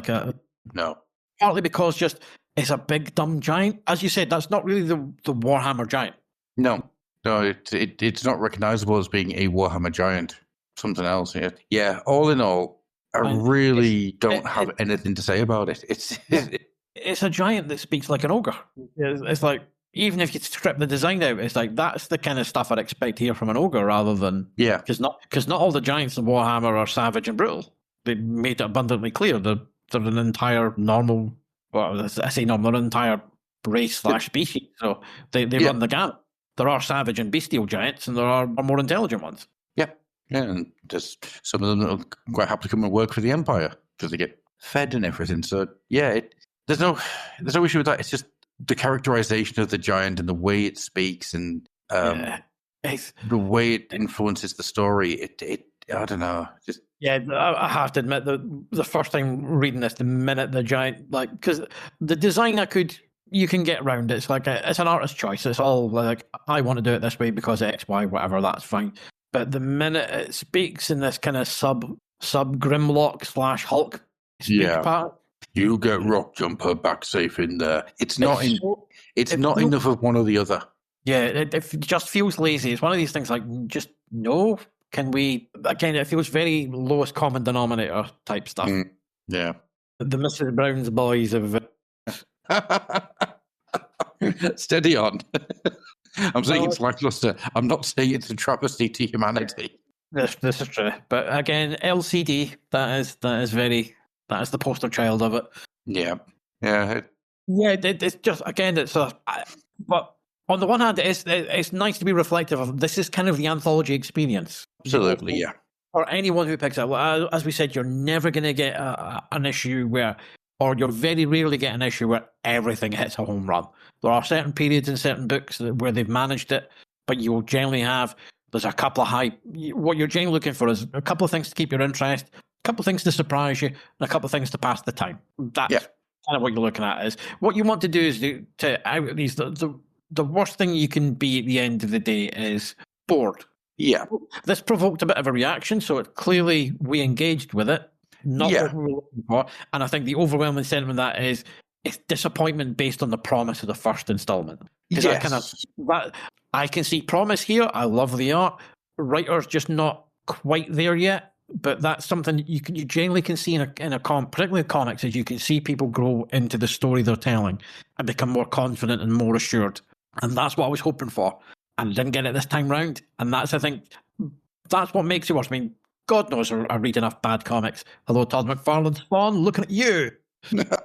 No. Partly because just it's a big dumb giant. As you said, that's not really the Warhammer giant. No, it's not recognizable as being a Warhammer giant. Something else. Yeah. All in all, I really don't have anything to say about it. It's a giant that speaks like an ogre. It's like, even if you strip the design out, it's like that's the kind of stuff I'd expect here from an ogre rather than because not all the giants in Warhammer are savage and brutal. They made it abundantly clear they're an entire normal. Well, I say normal, they're an entire race / species. So they run the gamut. There are savage and bestial giants, and there are more intelligent ones. Yeah, and just some of them that will quite happily come and work for the Empire because they get fed and everything. So there's no issue with that. It's just the characterization of the giant and the way it speaks and the way it influences the story. It I don't know. Just I have to admit that the first time reading this, the minute the giant, like, because the design you can get around it. It's like it's an artist's choice. It's all like, I want to do it this way because X, Y, whatever. That's fine. But the minute it speaks in this kind of sub Grimlock / Hulk part, you get Rock Jumper back safe in there. It's not enough of one or the other. Yeah, it just feels lazy. It's one of these things like, just no. Can we, again, it feels very lowest common denominator type stuff. Yeah. The Mrs. Brown's boys of... Steady on. I'm saying it's lackluster. I'm not saying it's a travesty to humanity. This is true. But again, LCD, that is the poster child of it. Yeah. It's just, again, but on the one hand, it's nice to be reflective of, this is kind of the anthology experience. Absolutely, yeah. For anyone who picks up, as we said, you're never going to get an issue or you're very rarely get an issue where everything hits a home run. There are certain periods in certain books where they've managed it, but you'll generally there's a couple of what you're generally looking for is a couple of things to keep your interest, a couple of things to surprise you, and a couple of things to pass the time. That's kind of what you're looking at. Is what you want to do is to out these the worst thing you can be at the end of the day is bored. Yeah. This provoked a bit of a reaction, so clearly we engaged with it. Not what we were looking for. And I think the overwhelming sentiment of that is it's disappointment based on the promise of the first installment. Yes. I can see promise here. I love the art. Writer's just not quite there yet. But that's something you generally can see in a particularly comics, is you can see people grow into the story they're telling and become more confident and more assured. And that's what I was hoping for. And didn't get it this time round. And I think that's what makes it worse. I mean, God knows I read enough bad comics. Hello, Todd McFarlane's Spawn, looking at you.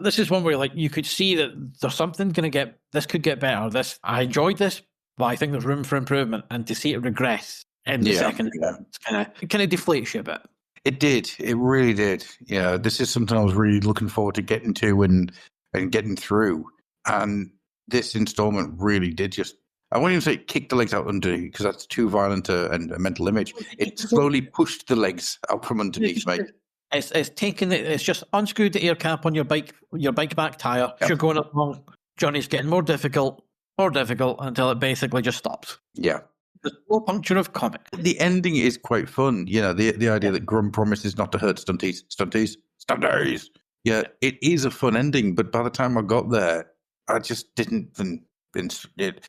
This is one where you could see that there's something this could get better. I enjoyed this, but I think there's room for improvement. And to see it regress in the second, it kind of deflates you a bit. It did. It really did. Yeah, this is something I was really looking forward to getting to and getting through. And this installment really did just, I won't even say it kicked the legs out underneath because that's too violent a mental image. It slowly pushed the legs out from underneath, mate. It's taken it. It's just unscrewed the air cap on your bike back tire. Yep. You're going along. Johnny's getting more difficult until it basically just stops. Yeah. The slow puncture of comic. The ending is quite fun. You know, the idea that Grum promises not to hurt stunties. Yeah, it is a fun ending, but by the time I got there, I just didn't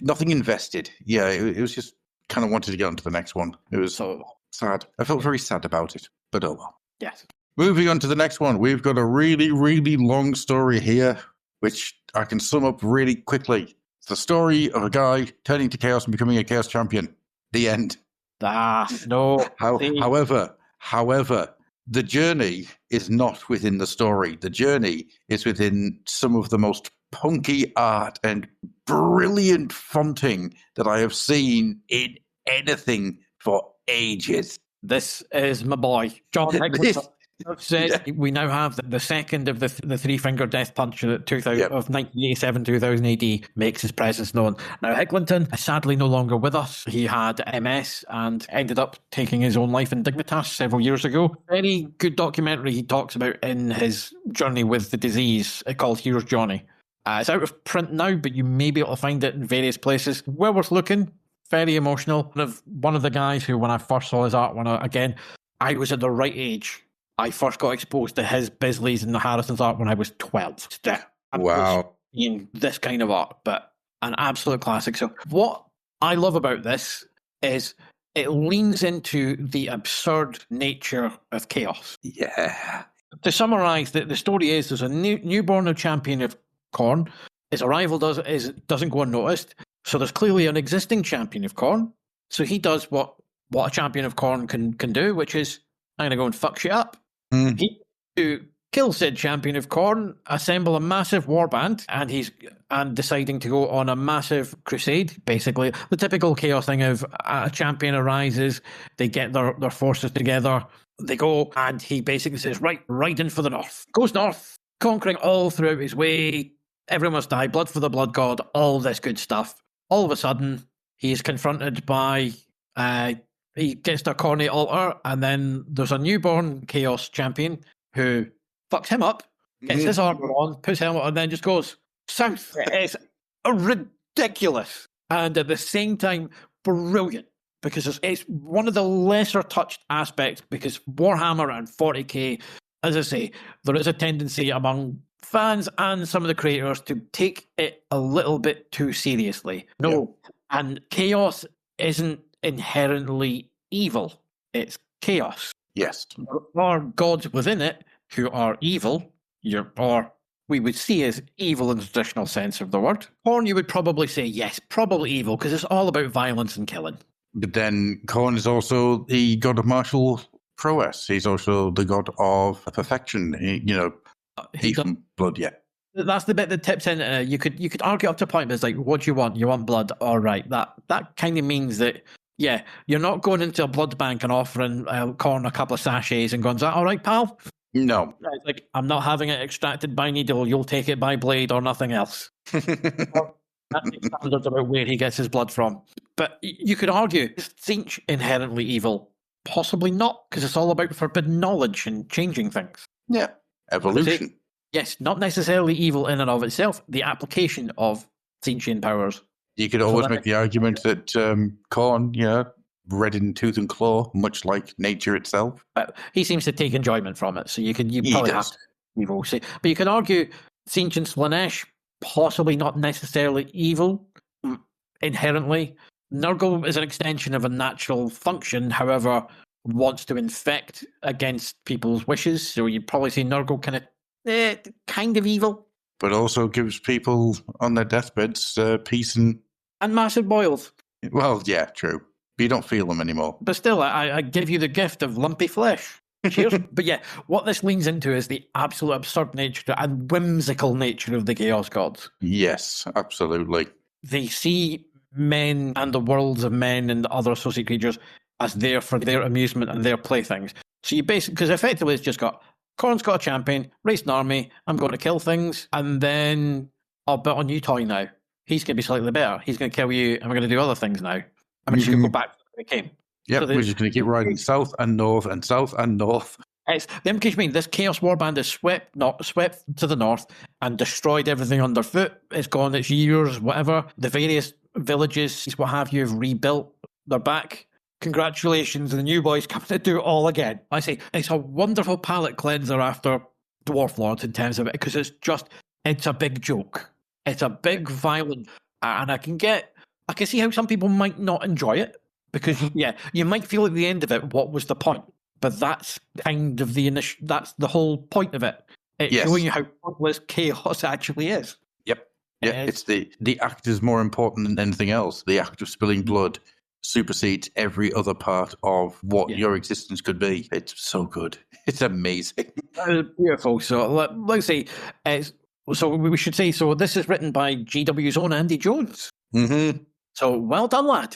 nothing invested. Yeah, it was just kind of wanted to get on to the next one. It was so sad. I felt very sad about it, but oh well. Yes. Moving on to the next one, we've got a really, really long story here, which I can sum up really quickly. It's the story of a guy turning to chaos and becoming a chaos champion. The end. No. However, the journey is not within the story. The journey is within some of the most punky art and brilliant fonting that I have seen in anything for ages. This is my boy, John Higginson. We now have the second of the three-finger death punch of 1987-2000 AD makes his presence known. Now, Higginson is sadly no longer with us. He had MS and ended up taking his own life in Dignitas several years ago. Very good documentary he talks about in his journey with the disease called Here's Johnny. It's out of print now, but you may be able to find it in various places. Well worth looking. Very emotional. One of the guys who, when I first saw his art, I was at the right age. I first got exposed to his Bisley's and the Harrison's art when I was 12. Wow. In this kind of art, but an absolute classic. So what I love about this is it leans into the absurd nature of chaos. Yeah. To summarise, the story is there's a newborn champion of Khorne. His arrival doesn't go unnoticed. So there's clearly an existing champion of Khorne. So he does what a champion of Khorne can do, which is, I'm going to go and fuck shit up. He to kill said champion of Khorne, assemble a massive warband, and deciding to go on a massive crusade. Basically, the typical chaos thing of a champion arises, they get their forces together, they go, and he basically says, right in for the north. Goes north, conquering all throughout his way. Everyone must die, blood for the blood god, all this good stuff. All of a sudden, he is confronted by... he gets to a Khorne altar, and then there's a newborn Chaos champion who fucks him up, gets his armor on, puts him on, and then just goes south. It's ridiculous. And at the same time, brilliant. Because it's one of the lesser touched aspects, because Warhammer and 40k, as I say, there is a tendency among fans and some of the creators to take it a little bit too seriously. No. Yeah. And Chaos isn't inherently evil. It's chaos. Yes. There are gods within it who are evil, or we would see as evil in the traditional sense of the word. Khorne, you would probably say, yes, probably evil, because it's all about violence and killing. But then Khorne is also the god of martial prowess. He's also the god of perfection. Even blood, yeah. That's the bit that tips in. You could argue up to a point, but it's like, what do you want? You want blood? All right. That kind of means that, yeah, you're not going into a blood bank and offering Khorne a couple of sachets and going, is that all right, pal? No. It's like, I'm not having it extracted by needle. You'll take it by blade or nothing else. That's the standards about where he gets his blood from. But you could argue, is Tzeentch inherently evil? Possibly not, because it's all about forbidden knowledge and changing things. Yeah. Evolution. Yes, not necessarily evil in and of itself. The application of Tzeentchian powers. You could always make the argument that Khorne, red in tooth and claw, much like nature itself. He seems to take enjoyment from it, so you probably have to evil. But you could argue Tzeentch Slaanesh, possibly not necessarily evil inherently. Nurgle is an extension of a natural function, however, wants to infect against people's wishes. So you'd probably say Nurgle kind of evil. But also gives people on their deathbeds peace and massive boils. Well, yeah, true. But you don't feel them anymore. But still, I give you the gift of lumpy flesh. Cheers. But yeah, what this leans into is the absolute absurd nature and whimsical nature of the Chaos Gods. Yes, absolutely. They see men and the worlds of men and the other associate creatures as there for their amusement and their playthings. So you basically, because effectively it's just got, Khorne's got a champion, raised an army, I'm going to kill things, and then I'll bet on you toy now. he's going to be slightly better. He's going to kill you, and we're going to do other things now. I'm just going to go back to where we came. Yep, So we're just going to keep riding south and north and south and north. It's the implication being this Chaos Warband is swept to the north and destroyed everything underfoot. It's gone its years, whatever. The various villages, what have you, have rebuilt. They're back. Congratulations, the new boys come to do it all again. I say it's a wonderful palate cleanser after Dwarf Lords in terms of it, because it's a big joke. It's a big violent, and I can see how some people might not enjoy it, because you might feel at the end of it, what was the point? But that's kind of that's the whole point of it. It's showing you how pointless chaos actually is. Yep. Yeah, it's the act is more important than anything else. The act of spilling blood supersedes every other part of what your existence could be. It's so good. It's amazing. Beautiful. So let's see. So we should say, so this is written by GW's own Andy Jones. Mm-hmm. So well done, lad.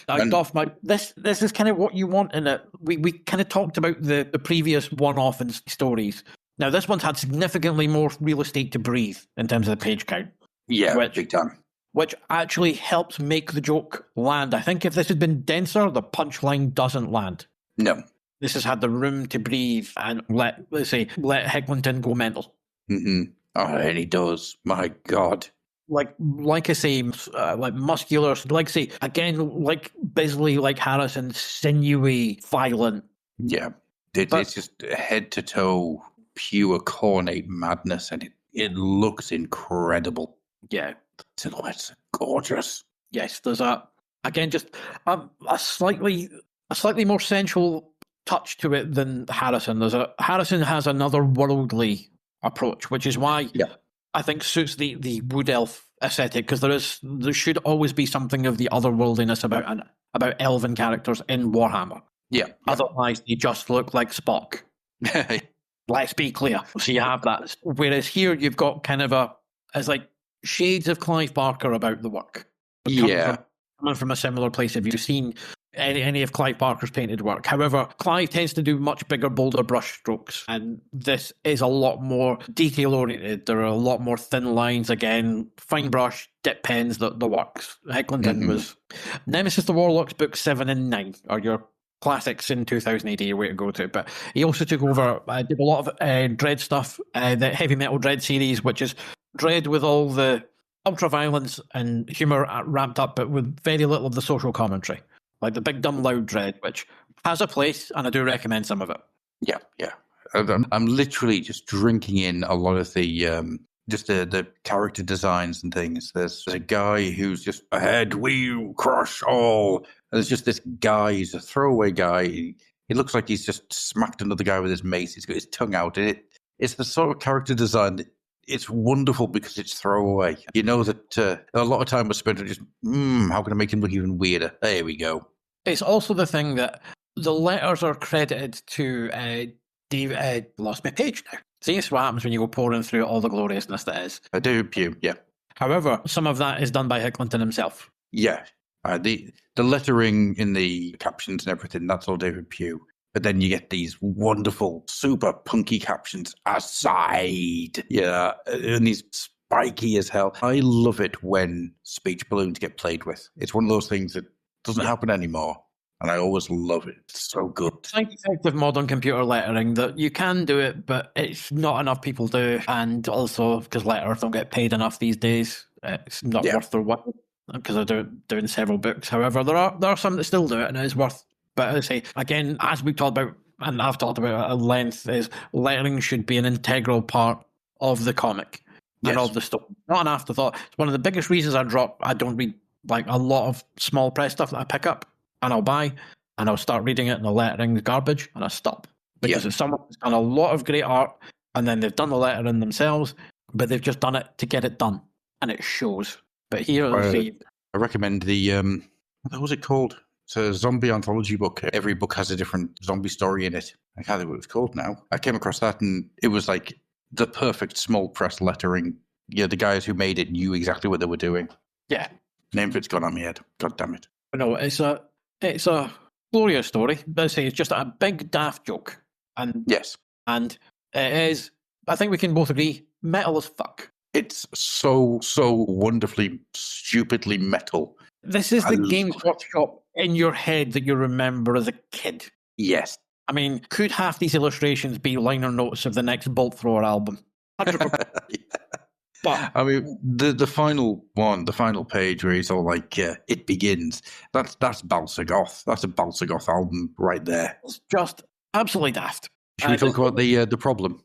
This is kind of what you want in it. We kind of talked about the previous one-off and stories. Now this one's had significantly more real estate to breathe in terms of the page count. Yeah, big time. Which actually helps make the joke land. I think if this had been denser, the punchline doesn't land. No. This has had the room to breathe and let Hecklington go mental. Mm-hmm. Oh, and he does. My God. Like I say, like muscular, like I say, again, like Bisley, like Harrison, sinewy, violent. Yeah. It's just head to toe, pure cornate madness, and it looks incredible. Yeah. Silhouette's gorgeous. Yes, there's just a slightly more sensual touch to it than Harrison. Harrison has another worldly approach, which is why I think suits the wood elf aesthetic, because there should always be something of the otherworldliness about elven characters in Warhammer. Yeah. Otherwise, they just look like Spock. Let's be clear. So you have that. Whereas here, you've got kind of it's like shades of Clive Barker about the work. Coming from a similar place. Have you seen any of Clive Barker's painted work? However, Clive tends to do much bigger, bolder brush strokes, and this is a lot more detail-oriented. There are a lot more thin lines, again, fine brush, dip pens, the works. Hecklington was... Nemesis the Warlocks, books 7 and 9 are your classics in 2000 AD, way to go to. But he also took over, did a lot of Dread stuff, the Heavy Metal Dread series, which is Dread with all the ultra-violence and humour ramped up, but with very little of the social commentary. Like the Big Dumb Loud Dread, which has a place, and I do recommend some of it. Yeah. I'm literally just drinking in a lot of the the character designs and things. There's a guy who's just ahead, we crush all. And there's just this guy, he's a throwaway guy. He looks like he's just smacked another guy with his mace. He's got his tongue out. And it's the sort of character design that it's wonderful because it's throwaway. You know that a lot of time was spent on just, how can I make him look even weirder? There we go. It's also the thing that the letters are credited to David. Lost my page now. See, this is what happens when you go pouring through all the gloriousness that is. David Pugh, yeah. However, some of that is done by Hecklington himself. Yeah. The lettering in the captions and everything, that's all David Pugh. But then you get these wonderful, super punky captions aside. Yeah, and these spiky as hell. I love it when speech balloons get played with. It's one of those things that doesn't happen anymore. And I always love it. It's so good. Side effect of modern computer lettering that you can do it, but it's not enough people do. And also, because letters don't get paid enough these days, it's not worth their while, because they're doing several books. However, there are some that still do it, and it is worth. But as I say, again, as we talked about, and I've talked about at length, is lettering should be an integral part of the comic and of the story. Not an afterthought. It's one of the biggest reasons I don't read like a lot of small press stuff that I pick up and I'll buy, and I'll start reading it and the lettering's garbage, and I stop. Because it's someone who's done a lot of great art, and then they've done the lettering themselves, but they've just done it to get it done, and it shows. But here, I recommend the, what was it called? It's a zombie anthology book. Every book has a different zombie story in it. I can't think what it's called now. I came across that, and it was like the perfect small press lettering. Yeah, the guys who made it knew exactly what they were doing. Yeah. Name of it's gone on my head. God damn it. No, it's a glorious story. Let's say it's just a big daft joke. And yes. And it is, I think we can both agree, metal as fuck. It's so wonderfully, stupidly metal. This is the Games Workshop in your head that you remember as a kid. Yes. I mean, could half these illustrations be liner notes of the next Bolt Thrower album? 100%. But I mean, the final one, the final page where he's all like, "It begins." That's Balsagoth. That's a Balsagoth album right there. it's just absolutely daft. Should we talk about the problem?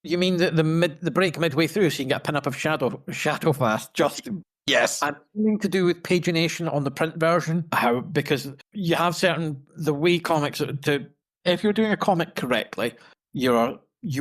You mean the break midway through, so you can get a pin-up of Shadowfast? Just Yes. and something to do with pagination on the print version. Because you have the way comics if you're doing a comic correctly, you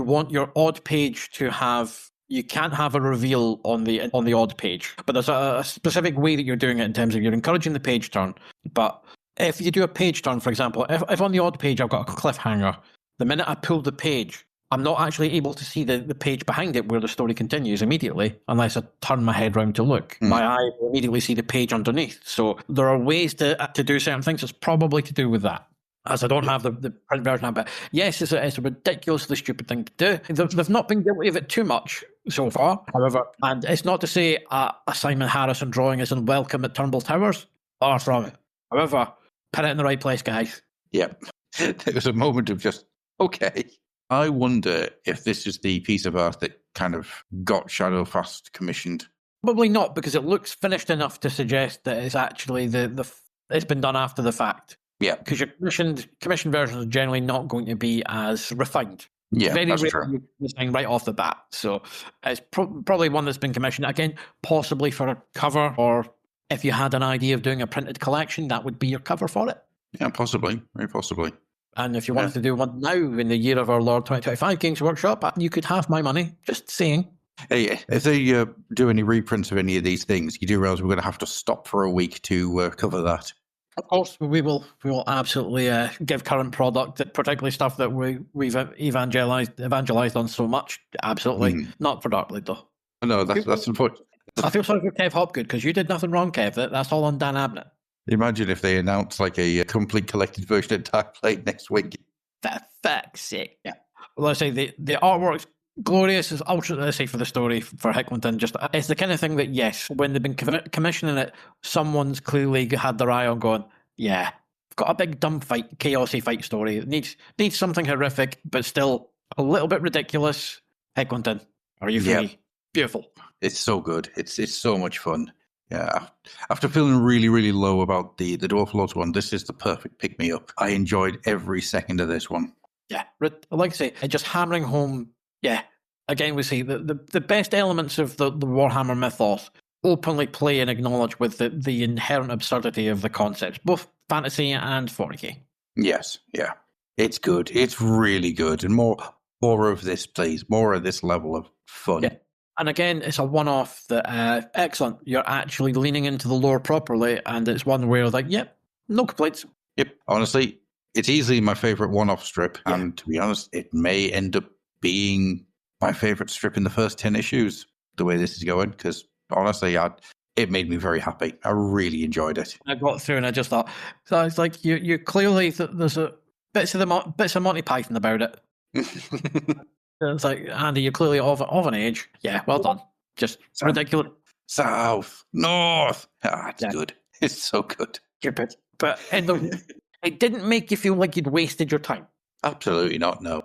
want your odd page to have. You can't have a reveal on the odd page, but there's a specific way that you're doing it in terms of you're encouraging the page turn. But if you do a page turn, for example, if on the odd page I've got a cliffhanger, the minute I pull the page, I'm not actually able to see the page behind it where the story continues immediately unless I turn my head round to look. My eye will immediately see the page underneath. So there are ways to do certain things. It's probably to do with that. As I don't have the print version of it. Yes, it's a ridiculously stupid thing to do. They've not been guilty of it too much so far, however. And it's not to say a Simon Harrison drawing isn't welcome at Turnbull Towers. Far from it. However, put it in the right place, guys. Yep. There was a moment of just, okay. I wonder if this is the piece of art that kind of got Shadowfast commissioned. Probably not, because it looks finished enough to suggest that it's actually it's been done after the fact. Yeah. Because your commissioned versions are generally not going to be as refined. Yeah, very that's rarely true. design right off the bat. So it's probably one that's been commissioned. Again, possibly for a cover, or if you had an idea of doing a printed collection, that would be your cover for it. Yeah, possibly. Very possibly. And if you wanted to do one now in the year of our Lord 2025 Games Workshop, you could have my money. Just saying. Hey, if they do any reprints of any of these things, you do realize we're going to have to stop for a week to cover that. Of course, we will absolutely give current product, particularly stuff that we've evangelized on so much. Absolutely. Not for Darkblade, though. No, that's unfortunate. I feel sorry for Kev Hopgood, because you did nothing wrong, Kev. That's all on Dan Abnett. Imagine if they announced like a complete collected version of Darkblade next week. For fuck's sake. Yeah. Well, let's say the artwork's glorious, is ultra, let's say, for the story for Hicklington. Just it's the kind of thing that, yes, when they've been commissioning it, someone's clearly had their eye on going, yeah, I've got a big dumb fight, chaosy fight story. It needs something horrific, but still a little bit ridiculous. Hicklington, are you free? Yeah. Beautiful. It's so good. It's so much fun. Yeah. After feeling really, really low about the Dwarf Lords one, this is the perfect pick-me-up. I enjoyed every second of this one. Yeah. Like I say, just hammering home. Yeah, again, we see the best elements of the Warhammer mythos openly play and acknowledge with the inherent absurdity of the concepts, both fantasy and 40k. Yes, yeah. It's good. It's really good. And more of this, please. More of this level of fun. Yeah. And again, it's a one-off that, excellent. You're actually leaning into the lore properly, and it's one where, like, yep, no complaints. Yep. Honestly, it's easily my favourite one-off strip. Yeah. And to be honest, it may end up being my favourite strip in the first 10 issues, the way this is going, because honestly, it made me very happy. I really enjoyed it. I got through and I just thought, so it's like you clearly, there's bits of Monty Python about it. It's like, Andy, you're clearly of an age. Yeah, well done. Just ridiculous. South, north. It's good. It's so good. Stupid. But it didn't make you feel like you'd wasted your time. Absolutely not, no.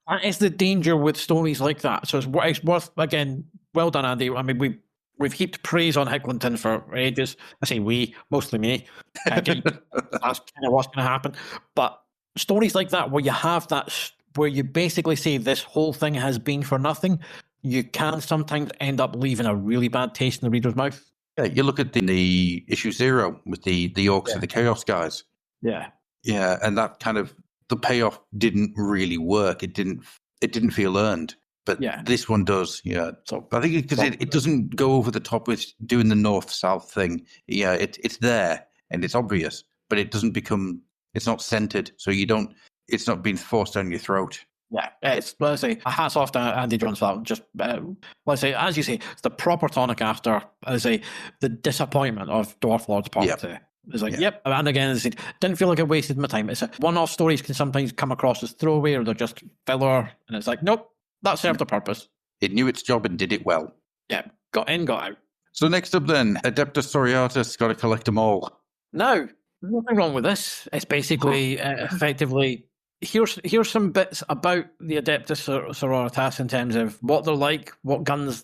That is the danger with stories like that. So it's worth, again, well done, Andy. I mean, we've heaped praise on Hicklington for ages. I say we, mostly me. That's kind of what's going to happen. But stories like that, where you have that, where you basically say this whole thing has been for nothing, you can sometimes end up leaving a really bad taste in the reader's mouth. Yeah, you look at the issue 0 with the orcs and the chaos guys. Yeah. Yeah, and that kind of, the payoff didn't really work. It didn't feel earned. But this one does, yeah. So I think because it doesn't go over the top with doing the north-south thing. Yeah, it's there and it's obvious, but it doesn't become, it's not centered. So it's not being forced down your throat. Yeah, it's, let's say, a hats off to Andy Jones for that. Just, let's say, as you say, it's the proper tonic after, let's say, the disappointment of Dwarf Lords Part 2. It's like, yep. And again, it didn't feel like I wasted my time. It's one-off stories can sometimes come across as throwaway, or they're just filler. And it's like, nope, that served a purpose. It knew its job and did it well. Yeah, got in, got out. So next up then, Adepta Sororitas, got to collect them all. Now, nothing wrong with this. It's basically effectively here's some bits about the Adepta Sororitas in terms of what they're like, what guns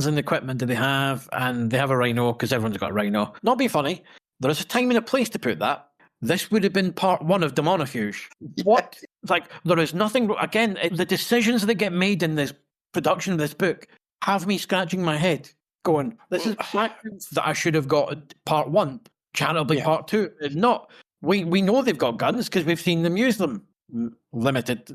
and equipment do they have, and they have a rhino because everyone's got a rhino. Not be funny. There is a time and a place to put that. This would have been part 1 of Daemonifuge. What? Like, there is nothing. Again, the decisions that get made in this production of this book have me scratching my head, going, "This is that I should have got part 1, charitably part 2." If not, we know they've got guns because we've seen them use them. Limited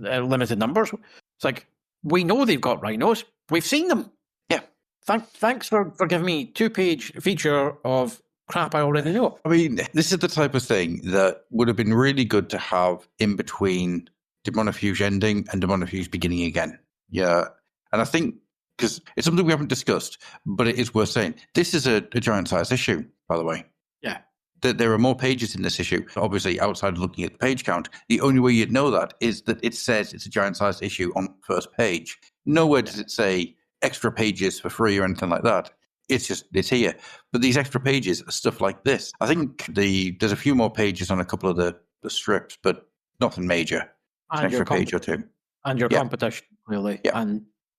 numbers. It's like, we know they've got rhinos. We've seen them. Yeah. Thanks for giving me 2-page feature of crap I already know. I mean, this is the type of thing that would have been really good to have in between Daemonifuge ending and Daemonifuge beginning again. Yeah. And I think, because it's something we haven't discussed, but it is worth saying, this is a giant-sized issue, by the way. Yeah. There are more pages in this issue. Obviously, outside of looking at the page count, the only way you'd know that is that it says it's a giant-sized issue on the first page. Nowhere does it say extra pages for free or anything like that. It's here. But these extra pages are stuff like this. I think there's a few more pages on a couple of the strips, but nothing major. An extra page or two. And your competition, really. Yeah.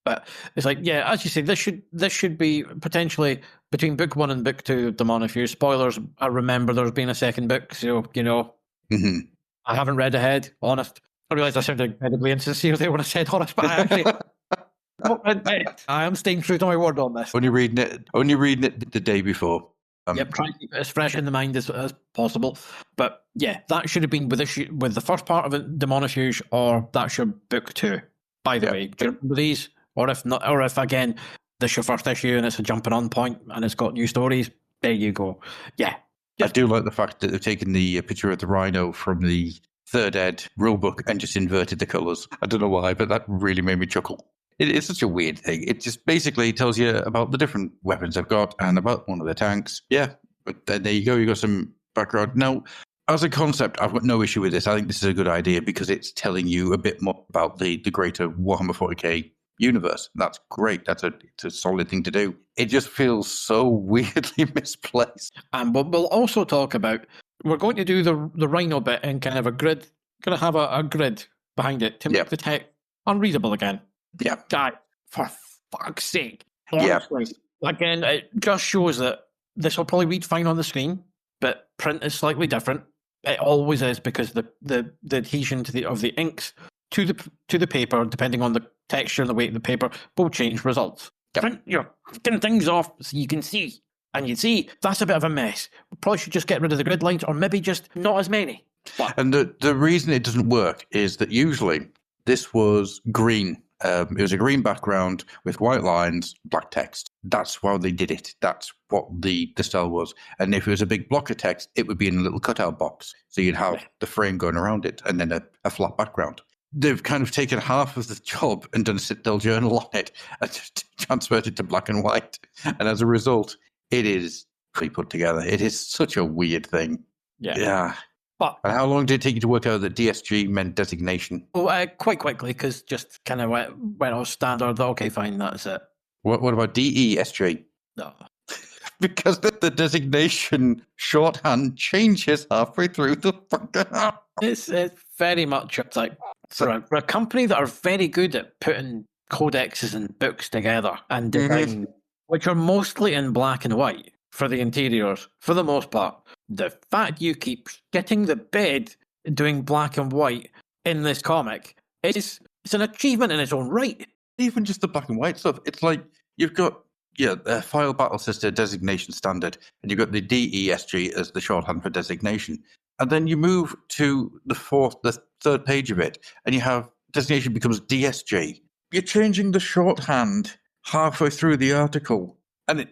But it's like, yeah, as you say, this should be potentially between book 1 and book 2 of Daemonifuge. Spoilers, I remember there's been a second book, so, Mm-hmm. I haven't read ahead, honest. I realised I sounded incredibly insincere there when I said honest, but I actually... I am staying true to my word on this. Only reading it the day before. Yep, try to keep it as fresh in the mind as possible. But yeah, that should have been with the first part of it, Daemonifuge, or that should book 2. By the way, do you remember these? Or if not, or if again, this is your first issue and it's a jumping on point and it's got new stories, there you go. Yeah. I do like the fact that they've taken the picture of the rhino from the third ed rulebook and just inverted the colours. I don't know why, but that really made me chuckle. It's such a weird thing. It just basically tells you about the different weapons they've got and about one of their tanks. Yeah, but there you go. You got some background. Now, as a concept, I've got no issue with this. I think this is a good idea because it's telling you a bit more about the greater Warhammer 40k universe. That's great. It's a solid thing to do. It just feels so weirdly misplaced. And we'll also talk about, we're going to do the rhino bit in kind of a grid. Going to have a grid behind it to make the text unreadable again. Yeah. God, for fuck's sake. Honestly. Again, it just shows that this will probably read fine on the screen, but print is slightly different. It always is because the adhesion of the inks to the paper, depending on the texture and the weight of the paper, will change results. Yep. Print your fucking things off so you can see. And you see, that's a bit of a mess. We probably should just get rid of the grid lines, or maybe just not as many. But, and the reason it doesn't work is that usually this was green. It was a green background with white lines, black text. That's why they did it. That's what the style was. And if it was a big block of text, it would be in a little cutout box. So you'd have the frame going around it and then a flat background. They've kind of taken half of the job and done a sit-del journal on it and just transferred it to black and white. And as a result, it is pretty put together. It is such a weird thing. Yeah. But, and how long did it take you to work out that DSG meant designation? Quite quickly, because just kind of went off standard. Okay, fine, that's it. What about DESG? No. Because the designation shorthand changes halfway through the fucking... It's very much like for a company that are very good at putting codexes and books together and design, which are mostly in black and white for the interiors, for the most part. The fact you keep getting the bed doing black and white in this comic it's an achievement in its own right. Even just the black and white stuff, it's like you've got file battle sister designation standard, and you've got the DESG as the shorthand for designation, and then you move to the third page of it, and you have designation becomes DSG. You're changing the shorthand halfway through the article, and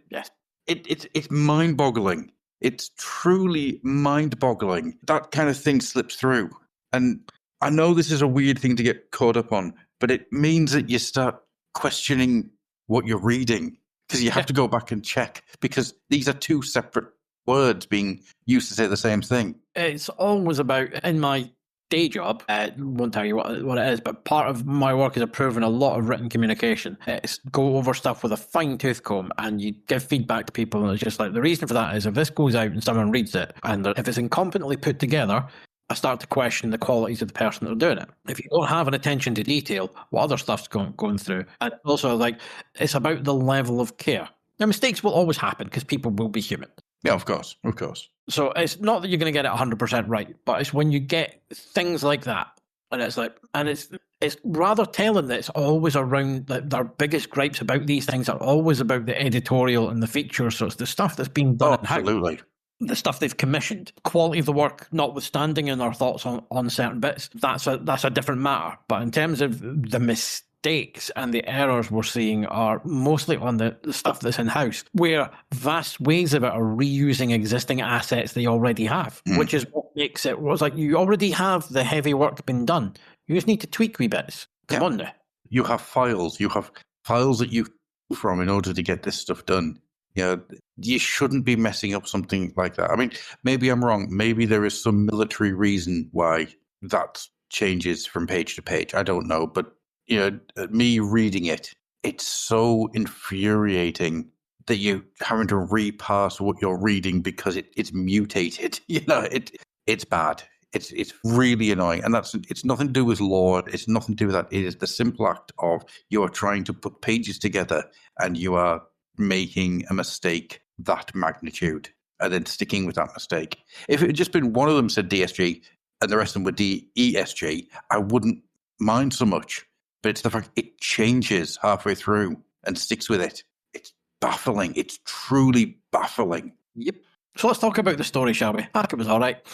it's mind-boggling. It's truly mind-boggling. That kind of thing slips through. And I know this is a weird thing to get caught up on, but it means that you start questioning what you're reading because you have to go back and check because these are two separate words being used to say the same thing. It's always about, in my day job, won't tell you what it is, but part of my work is approving a lot of written communication. It's go over stuff with a fine-tooth comb, and you give feedback to people, and it's just like, the reason for that is if this goes out and someone reads it, and if it's incompetently put together, I start to question the qualities of the person that are doing it. If you don't have an attention to detail, what other stuff's going through? And also, like, it's about the level of care. Now, mistakes will always happen because people will be human. Yeah, of course. So it's not that you're going to get it 100% right, but it's when you get things like that, and it's like, and it's rather telling that it's always around their biggest gripes about these things are always about the editorial and the features. So it's the stuff that's being done. Absolutely. The stuff they've commissioned, quality of the work notwithstanding, and our thoughts on certain bits, that's a different matter. But in terms of the mistakes and the errors we're seeing are mostly on the stuff that's in-house, where vast swathes of it are reusing existing assets they already have, which is what makes it, was like, you already have the heavy work been done. You just need to tweak wee bits. Come on now. You have files that you from in order to get this stuff done. You shouldn't be messing up something like that. I mean, maybe I'm wrong. Maybe there is some military reason why that changes from page to page. I don't know. But, me reading it, it's so infuriating that you're having to repass what you're reading because it's mutated. It's bad. It's really annoying. And it's nothing to do with lore. It's nothing to do with that. It is the simple act of you are trying to put pages together and you are making a mistake that magnitude and then sticking with that mistake. If it had just been one of them said DSG and the rest of them were DESG, I wouldn't mind so much. But it's the fact it changes halfway through and sticks with it. It's baffling. It's truly baffling. Yep. So let's talk about the story, shall we? It was all right.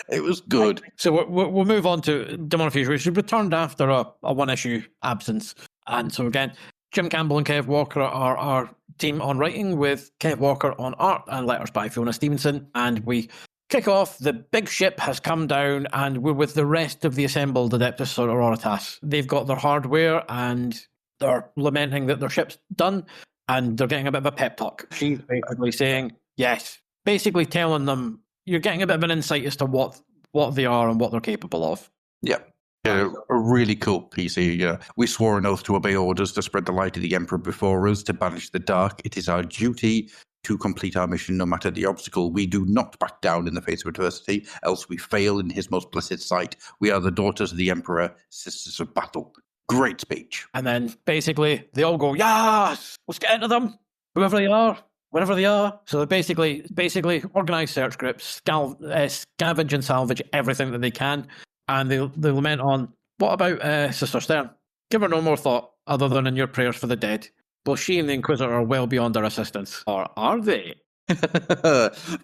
It was good. So we'll move on to Daemonifuge, which returned after a one-issue absence. And so again, Jim Campbell and Kev Walker are our team on writing, with Kev Walker on art and letters by Fiona Stevenson. And we kick off. The big ship has come down, and we're with the rest of the assembled Adepta Sororitas. They've got their hardware, and they're lamenting that their ship's done, and they're getting a bit of a pep talk. She's basically saying, yes, basically telling them, you're getting a bit of an insight as to what they are and what they're capable of. Yeah. A really cool piece here. We swore an oath to obey orders, to spread the light of the Emperor before us, to banish the dark. It is our duty to complete our mission no matter the obstacle. We do not back down in the face of adversity, else we fail in his most blessed sight. We are the daughters of the Emperor, sisters of battle. Great speech. And then basically they all go, yes, let's get into them, whoever they are, wherever they are. So they basically organise search groups, scavenge and salvage everything that they can. And they lament on, what about Sister Stern? Give her no more thought other than in your prayers for the dead. Both she and the Inquisitor are well beyond our assistance. Or are they?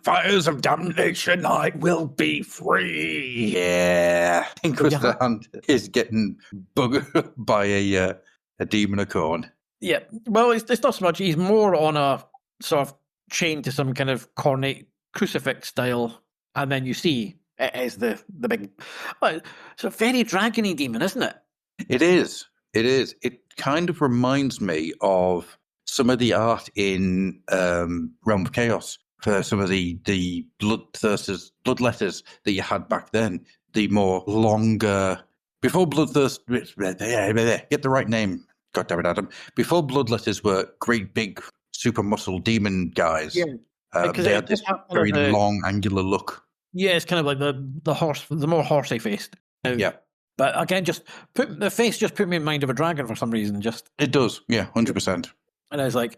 Fires of damnation, I will be free. Yeah. Inquisitor Hunt is getting buggered by a demonicorn. Yeah. Well, it's not so much. He's more on a sort of chain to some kind of cornate crucifix style. And then you see it is the big... Well, it's a very dragony demon, isn't it? It is. It kind of reminds me of some of the art in Realm of Chaos for some of the bloodletters that you had back then. The more longer... Before Bloodthirst... Get the right name. God damn it, Adam. Before bloodletters were great big super muscle demon guys. Yeah. They had this very long angular look. Yeah, it's kind of like the more horsey faced. Yeah. But again, the face just put me in mind of a dragon for some reason. It does, yeah, 100%. And it's like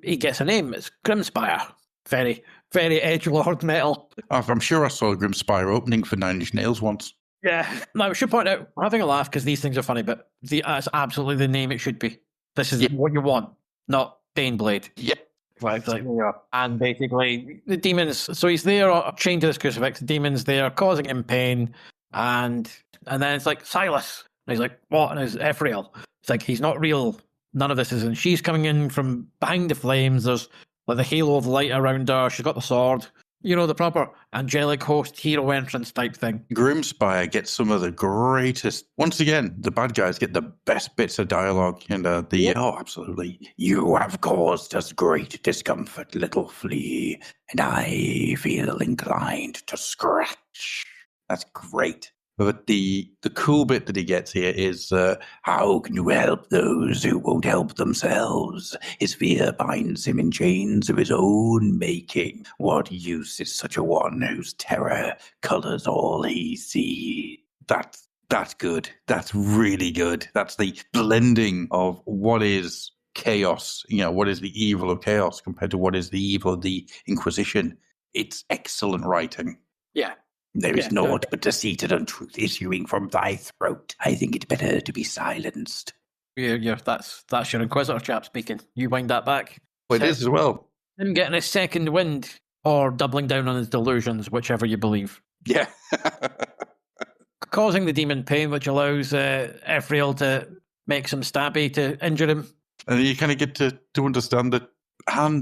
he gets a name. It's Grimspire. Very, very edgelord metal. I'm sure I saw a Grimspire opening for Nine Inch Nails once. Yeah. Now I should point out, we're having a laugh because these things are funny, but that's absolutely the name it should be. This is what you want, not Baneblade. Yeah. Right, and basically the demons. So he's there, chained to this crucifix. The demons there, causing him pain, and then it's like Silas. And he's like, "What?" And it's Ephrael. It's like he's not real. None of this is. And she's coming in from behind the flames. There's like the halo of light around her. She's got the sword. The proper angelic host hero entrance type thing. Grimspire gets some of the greatest. Once again, the bad guys get the best bits of dialogue. And oh, absolutely. You have caused us great discomfort, little flea, and I feel inclined to scratch. That's great. But the cool bit that he gets here is, how can you help those who won't help themselves? His fear binds him in chains of his own making. What use is such a one whose terror colors all he sees? That's good. That's really good. That's the blending of what is chaos, what is the evil of chaos compared to what is the evil of the Inquisition. It's excellent writing. Yeah. There is naught but deceit and untruth issuing from thy throat. I think it better to be silenced. Yeah, that's your Inquisitor chap speaking. You wind that back. Well, it is as well. Him getting a second wind or doubling down on his delusions, whichever you believe. Yeah. Causing the demon pain, which allows Ephrael to make some stabby to injure him. And you kind of get to understand that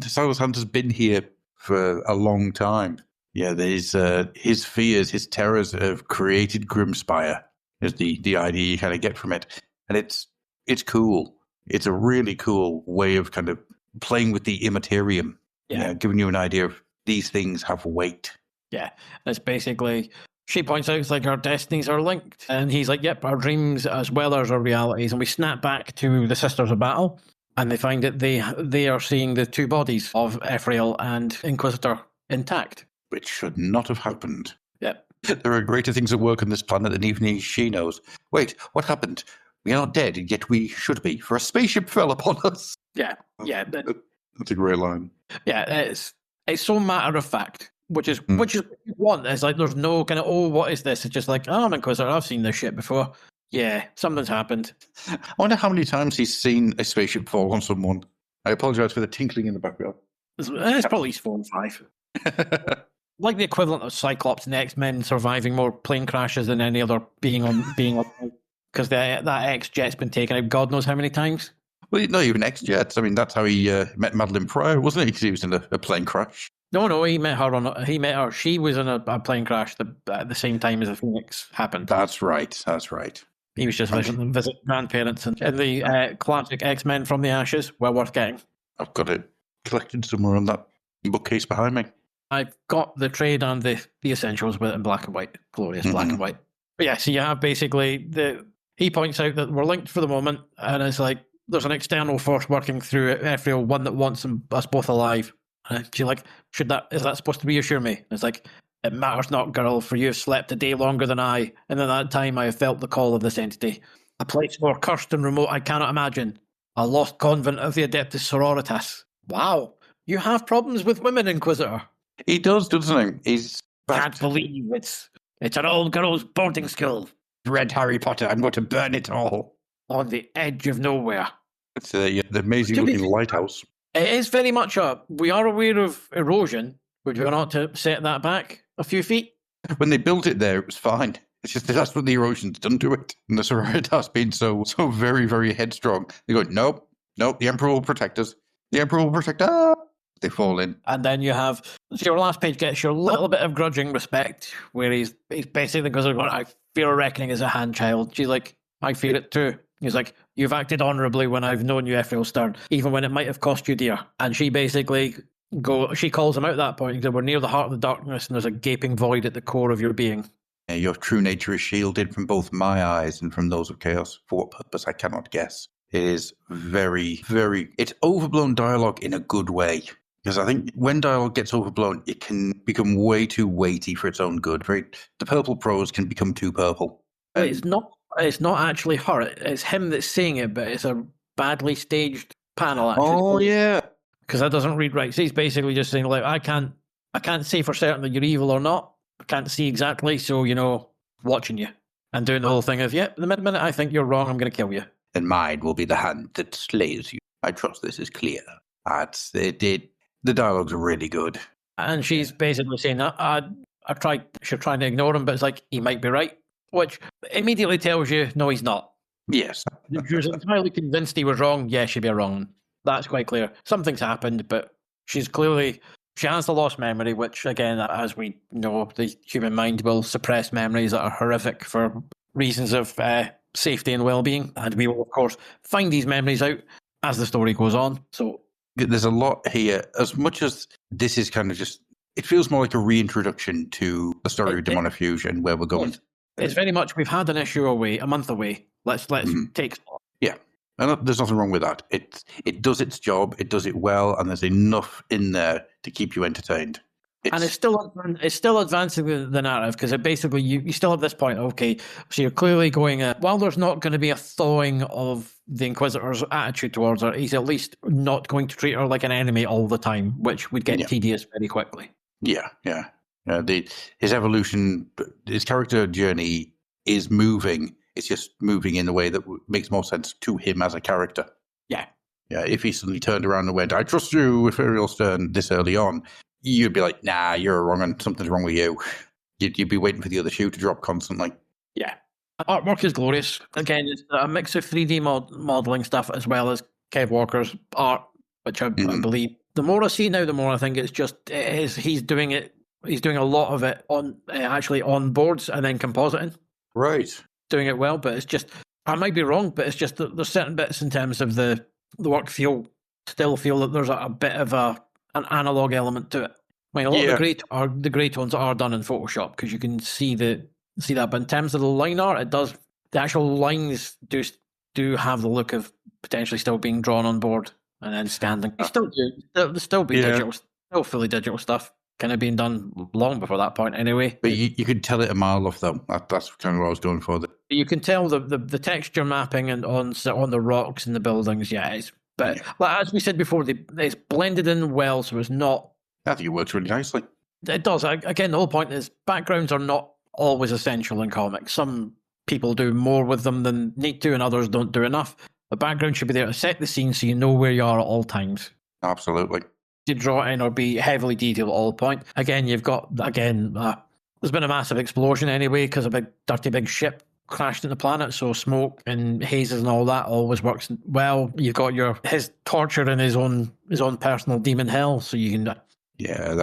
Silas Hand has been here for a long time. Yeah, there's his fears, his terrors have created Grimspire, is the idea you kind of get from it. And it's cool. It's a really cool way of kind of playing with the immaterium. Yeah. Giving you an idea of these things have weight. Yeah, it's basically, she points out it's like our destinies are linked. And he's like, yep, our dreams as well as our realities. And we snap back to the Sisters of Battle, and they find that they are seeing the two bodies of Ephrael and Inquisitor intact. Which should not have happened. Yep. There are greater things at work on this planet than even she knows. Wait, what happened? We are dead, and yet we should be, for a spaceship fell upon us. Yeah. That's a great line. Yeah, it's so matter of fact, which is what you want. It's like there's no kind of, what is this? It's just like, I'm Inquisitor, I've seen this shit before. Yeah, something's happened. I wonder how many times he's seen a spaceship fall on someone. I apologise for the tinkling in the background. It's probably 4 or 5. Like the equivalent of Cyclops and X-Men surviving more plane crashes than any other being on because that X-Jet's been taken out God knows how many times. Well, not even X-Jets. I mean, that's how he met Madeline Pryor, wasn't he? Because he was in a plane crash. No, he met her. She was in a plane crash at the same time as the Phoenix happened. That's right. He was just visiting grandparents, and the classic X-Men from the Ashes were worth getting. I've got it collected somewhere on that bookcase behind me. I've got the trade and the essentials with it in black and white, glorious black and white. But yeah, so you have basically he points out that we're linked for the moment, and it's like there's an external force working through Ephrael, one that wants us both alive. And she's like, is that supposed to reassure me? And it's like, it matters not, girl, for you have slept a day longer than I, and at that time I have felt the call of this entity. A place more cursed and remote I cannot imagine. A lost convent of the Adepta Sororitas. Wow, you have problems with women, Inquisitor. He does, doesn't he? Can't believe it's an old girl's boarding school. Red Harry Potter, I'm going to burn it all. On the edge of nowhere. It's the amazing looking lighthouse. It is very much we are aware of erosion. Would we not to set that back a few feet? When they built it there, it was fine. It's just that's what the erosion's done to it. And the Sororitas being so very, very headstrong. They go, nope, the Emperor will protect us. The Emperor will protect us. They fall in. And then you have, your last page gets your little bit of grudging respect, where he's basically goes, I fear a reckoning as a hand child. She's like, I fear it too. He's like, you've acted honourably when I've known you, Ephrael Stern, even when it might have cost you dear. And she basically she calls him out at that point and says, we're near the heart of the darkness and there's a gaping void at the core of your being. Your true nature is shielded from both my eyes and from those of chaos. For what purpose, I cannot guess. It is very, very... It's overblown dialogue in a good way. Because I think when dialogue gets overblown, it can become way too weighty for its own good. Right? The purple prose can become too purple. It's not actually her. It's him that's saying it, but it's a badly staged panel, actually. Oh, yeah. Because that doesn't read right. So he's basically just saying, like, I can't say for certain that you're evil or not. I can't see exactly, so, watching you. And doing the whole thing of, the minute I think you're wrong, I'm going to kill you. And mine will be the hand that slays you. I trust this is clear. The dialogues are really good. And she's basically saying, she's trying to ignore him, but it's like, he might be right. Which immediately tells you, no, he's not. Yes. If she was entirely convinced he was wrong, she'd be wrong. That's quite clear. Something's happened, but she has the lost memory, which, again, as we know, the human mind will suppress memories that are horrific for reasons of safety and well-being. And we will, of course, find these memories out as the story goes on. So there's a lot here. As much as this is kind of just... It feels more like a reintroduction to the story of Daemonifuge and where we're going. It's very much, we've had an issue away, a month away. Let's take stock. Yeah. And there's nothing wrong with that. It does its job, it does it well, and there's enough in there to keep you entertained. And it's still advancing the narrative, because it basically, you still have this point, okay, so you're clearly going, while there's not going to be a thawing of the Inquisitor's attitude towards her, he's at least not going to treat her like an enemy all the time, which would get tedious very quickly. Yeah. His evolution, his character journey is moving. It's just moving in a way that makes more sense to him as a character. Yeah. Yeah, if he suddenly turned around and went, I trust you, Ethereal Stern, this early on, you'd be like, nah, you're wrong and something's wrong with you. You'd be waiting for the other shoe to drop constantly. Yeah. Artwork is glorious. Again, it's a mix of 3D modelling stuff as well as Kev Walker's art, which I believe, the more I see now, the more I think he's doing a lot of it on actually on boards and then compositing. Right. Doing it well, but it's just, I might be wrong, but it's just that there's certain bits in terms of the work still feel that there's a bit of an analog element to it. I mean, a lot of the grey tones are done in Photoshop, because you can see that. But in terms of the line art, the actual lines do have the look of potentially still being drawn on board and then scanned. There'll still be digital, still fully digital stuff kind of being done long before that point anyway. But you could tell it a mile off, though. That's kind of what I was going for. You can tell the texture mapping and on the rocks and the buildings, but as we said before, it's blended in well, so it's not... I think it works really nicely. It does. Again, the whole point is backgrounds are not always essential in comics. Some people do more with them than need to, and others don't do enough. The background should be there to set the scene so you know where you are at all times. Absolutely. To draw in or be heavily detailed at all point. Again, you've got, there's been a massive explosion anyway, because a dirty big ship crashed into the planet, so smoke and hazes and all that always works well. You've got his torture in his own personal demon hell, so you can... I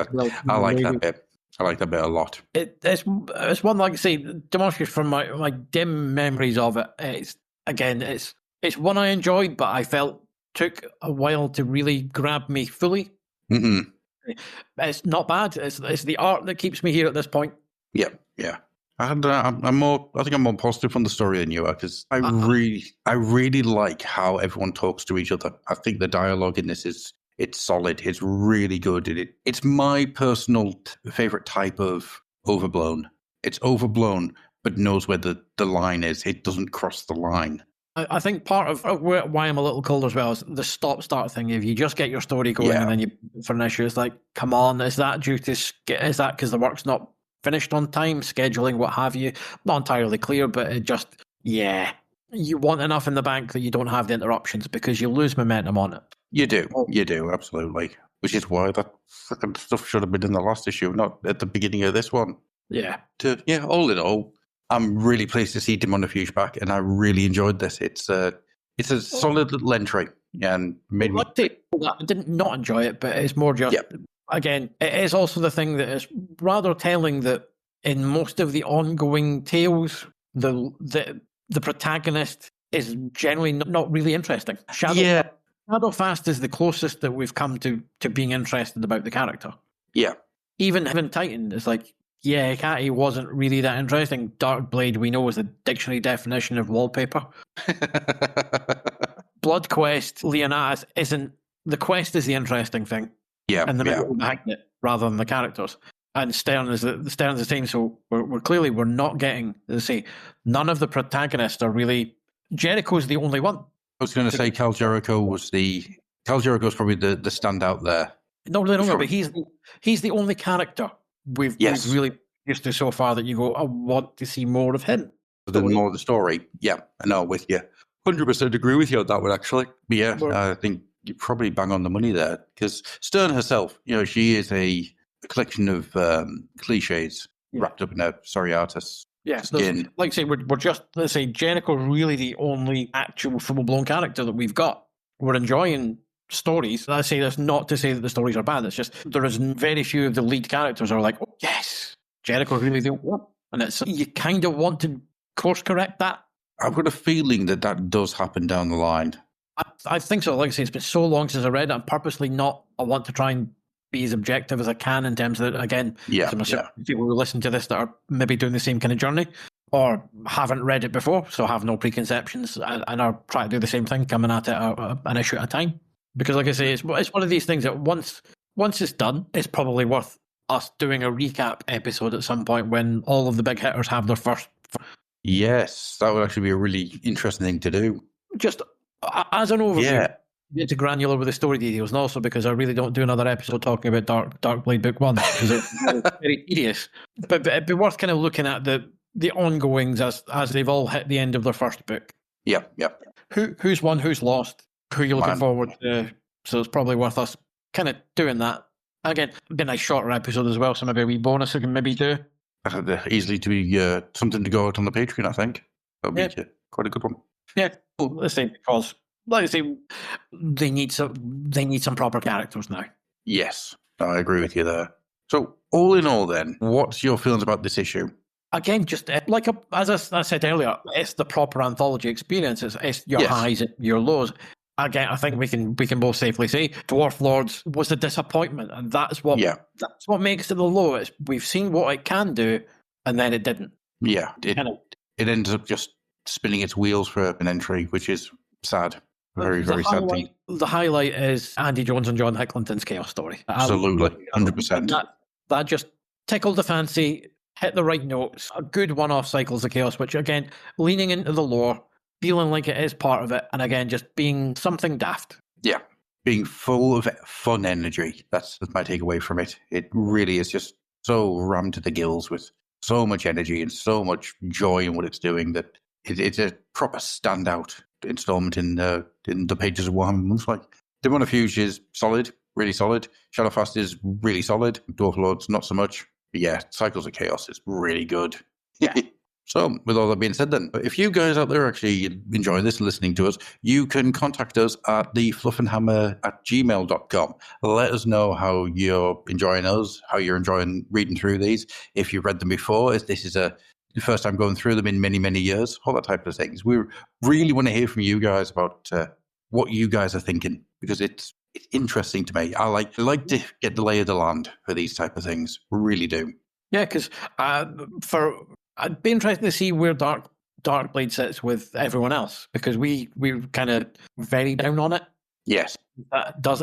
like that bit. I like that bit a lot. It's one, like I say, Daemonifuge, from my dim memories of it, it's one I enjoyed, but I felt took a while to really grab me fully. Mm-hmm. It's not bad. It's the art that keeps me here at this point. Yeah. I'm more positive on the story than you are, because I really like how everyone talks to each other. I think the dialogue in this it's solid. It's really good. It's my personal favorite type of overblown. It's overblown, but knows where the line is. It doesn't cross the line. I think part of why I'm a little cold as well is the stop-start thing. If you just get your story going and then for an issue, it's like, come on, is that because the work's not finished on time, scheduling, what have you? Not entirely clear, but it just, you want enough in the bank that you don't have the interruptions, because you lose momentum on it. You do, absolutely. Which is why that fucking stuff should have been in the last issue, not at the beginning of this one. Yeah. All in all, I'm really pleased to see Daemonifuge back, and I really enjoyed this. It's a solid little entry, and made me... I did not enjoy it, but it's more just... Again, it is also the thing that is rather telling that in most of the ongoing tales, the protagonist is generally not really interesting. Shadowfast is the closest that we've come to being interested about the character. Yeah. Even Titan is like, Catty wasn't really that interesting. Darkblade, we know, is the dictionary definition of wallpaper. Blood Quest, Leonatus isn't... The quest is the interesting thing. Yeah. And the middle behind it, rather than the characters. And Stern is the same, so we're not getting, let's say, none of the protagonists are really... Jericho's the only one. I was going to say Cal Jericho's probably the standout there. No, but he's the only character we've really used to so far that you go, I want to see more of him. More of the story. Yeah, I know, with you. 100% agree with you on that one, actually. But I think you probably bang on the money there, because Stern herself, she is a collection of cliches wrapped up in a Sororitas. Yes, like I say, we're just, let's say, Jericho's really the only actual full-blown character that we've got. We're enjoying stories. I say that's not to say that the stories are bad. It's just there is very few of the lead characters are like, oh, yes, Jericho's really the one. And it's, you kind of want to course correct that. I've got a feeling that does happen down the line. I think so. Like I say, it's been so long since I read it. I'm purposely not. I want to try and be as objective as I can in terms of, again, people who listen to this that are maybe doing the same kind of journey. or haven't read it before, so have no preconceptions, and are trying to do the same thing, coming at it an issue at a time. Because, like I say, it's one of these things that once it's done, it's probably worth us doing a recap episode at some point when all of the big hitters have their first. Yes, that would actually be a really interesting thing to do. Just as an overview. Yeah. Get to granular with the story details, and also because I really don't do another episode talking about Darkblade Book 1 because it's very tedious. But it'd be worth kind of looking at the ongoings as they've all hit the end of their first book. Yeah. Who's won, who's lost, who are you looking forward to? So it's probably worth us kind of doing that. Again, it'd be a nice shorter episode as well, so maybe a wee bonus we can maybe do. Easily to be something to go out on the Patreon, I think. That would be quite a good one. Yeah, cool. Let's say because, like I say, they need some proper characters now. Yes, I agree with you there. So, all in all, then, what's your feelings about this issue? Again, just as I said earlier, it's the proper anthology experience. It's your highs and your lows. Again, I think we can both safely say Dwarf Lords was a disappointment, and that's what makes it the lowest. We've seen what it can do, and then it didn't. Yeah, it ends up just spinning its wheels for an entry, which is sad. Very, very sad thing. The highlight is Andy Jones and John Hicklinton's Chaos story. Absolutely, 100%. That just tickled the fancy, hit the right notes. A good one-off Cycles of Chaos, which again, leaning into the lore, feeling like it is part of it, and again, just being something daft. Yeah, being full of fun energy. That's my takeaway from it. It really is just so rammed to the gills with so much energy and so much joy in what it's doing that it's a proper standout installment in the pages of WHAM. Looks like Daemonifuge is solid, really solid. Shadowfast is really solid. Dwarf Lords, not so much. But yeah, Cycles of Chaos is really good. Yeah. So, with all that being said then, if you guys out there actually enjoy this, listening to us, you can contact us at thefluffandhammer@gmail.com. Let us know how you're enjoying us, how you're enjoying reading through these, if you've read them before, if this is the first time going through them in many, many years, all that type of things. We really want to hear from you guys about what you guys are thinking, because it's interesting to me. I like to get the lay of the land for these type of things. We really do. Yeah, because I'd be interested to see where Darkblade sits with everyone else, because we're kind of very down on it. Yes.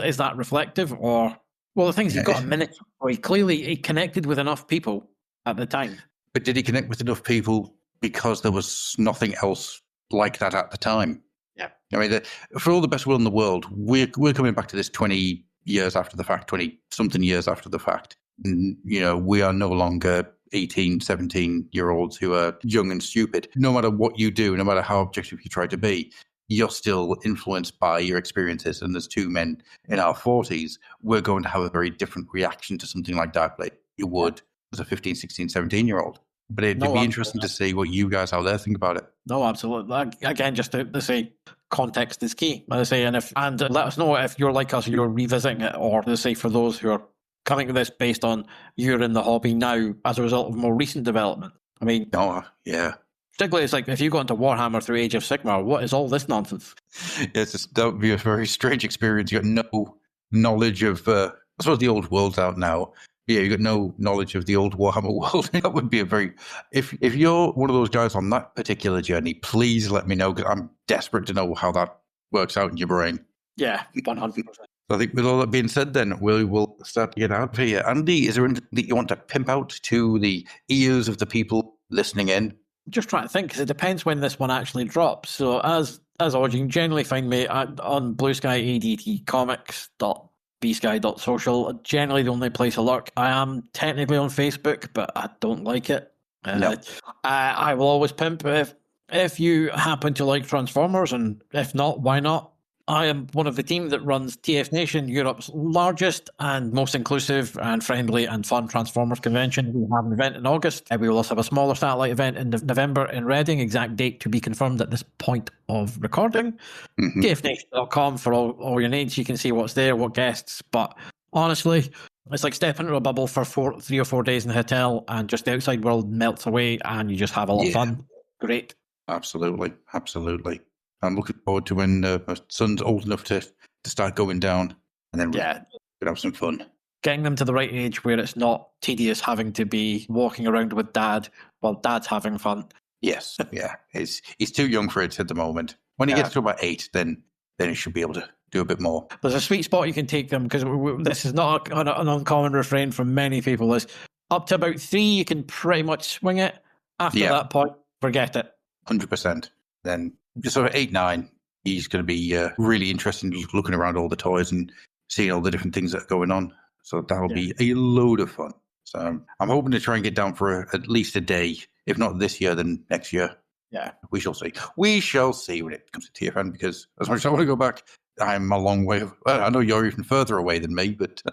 Is that reflective, or the things he's got a minute. He clearly connected with enough people at the time. But did he connect with enough people because there was nothing else like that at the time? Yeah. I mean, for all the best will in the world, we're coming back to this 20 years after the fact, 20-something years after the fact. And, we are no longer 18, 17-year-olds who are young and stupid. No matter what you do, no matter how objective you try to be, you're still influenced by your experiences. And as two men in our 40s, we're going to have a very different reaction to something like Darkblade. You would as a 15, 16, 17-year-old. But it'd be interesting to see what you guys out there think about it. No, absolutely. Again, just to say, context is key. As I say, and let us know if you're like us, you're revisiting it, or to say for those who are coming to this based on you're in the hobby now as a result of more recent development. I mean, yeah. Particularly, it's like if you go into Warhammer through Age of Sigmar, what is all this nonsense? That would be a very strange experience. You got no knowledge of, I suppose the old world's out now. Yeah, you got no knowledge of the old Warhammer world. That would be a very... If you're one of those guys on that particular journey, please let me know, because I'm desperate to know how that works out in your brain. Yeah, 100%. I think with all that being said, then, we will start to get out of here. Andy, is there anything that you want to pimp out to the ears of the people listening in? Just trying to think, because it depends when this one actually drops. So as always, you can generally find me on Blue Sky ADT Comics.bsky.social. Generally the only place I lurk. I am technically on Facebook, but I don't like it. No. I will always pimp if you happen to like Transformers, and if not, why not? I am one of the team that runs TF Nation, Europe's largest and most inclusive and friendly and fun Transformers convention. We have an event in August. We will also have a smaller satellite event in November in Reading. Exact date to be confirmed at this point of recording. Mm-hmm. TFNation.com for all your needs. You can see what's there, what guests. But honestly, it's like stepping into a bubble for 3 or 4 days in the hotel, and just the outside world melts away and you just have a lot of fun. Great. Absolutely. I'm looking forward to when my son's old enough to start going down, and then we can have some fun. Getting them to the right age where it's not tedious having to be walking around with dad while dad's having fun. Yes, yeah. He's too young for it at the moment. When he gets to about 8, then he should be able to do a bit more. There's a sweet spot you can take them, because this is not an uncommon refrain from many people. Is up to about 3, you can pretty much swing it. After that point, forget it. 100%. Then just sort of 8, 9, he's going to be really interested in looking around all the toys and seeing all the different things that are going on. So that'll be a load of fun. So I'm hoping to try and get down for at least a day. If not this year, then next year. Yeah. We shall see. We shall see when it comes to TFN, because as much as I want to go back, I'm a long way. Well, I know you're even further away than me, but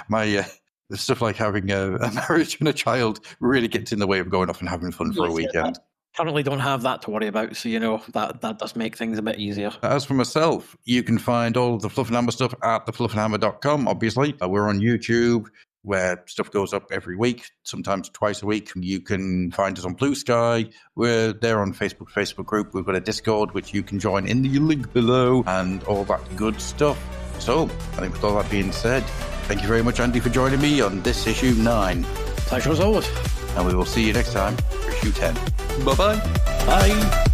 my stuff like having a marriage and a child really gets in the way of going off and having fun for a weekend. I currently don't have that to worry about, so that does make things a bit easier. As for myself, you can find all of the Fluff and Hammer stuff at thefluffandhammer.com, obviously. We're on YouTube, where stuff goes up every week, sometimes twice a week. You can find us on Blue Sky. We're there on Facebook group. We've got a Discord, which you can join in the link below, and all that good stuff. So, I think with all that being said, thank you very much, Andy, for joining me on this issue 9. Pleasure as always. And we will see you next time for issue 10. Bye-bye. Bye.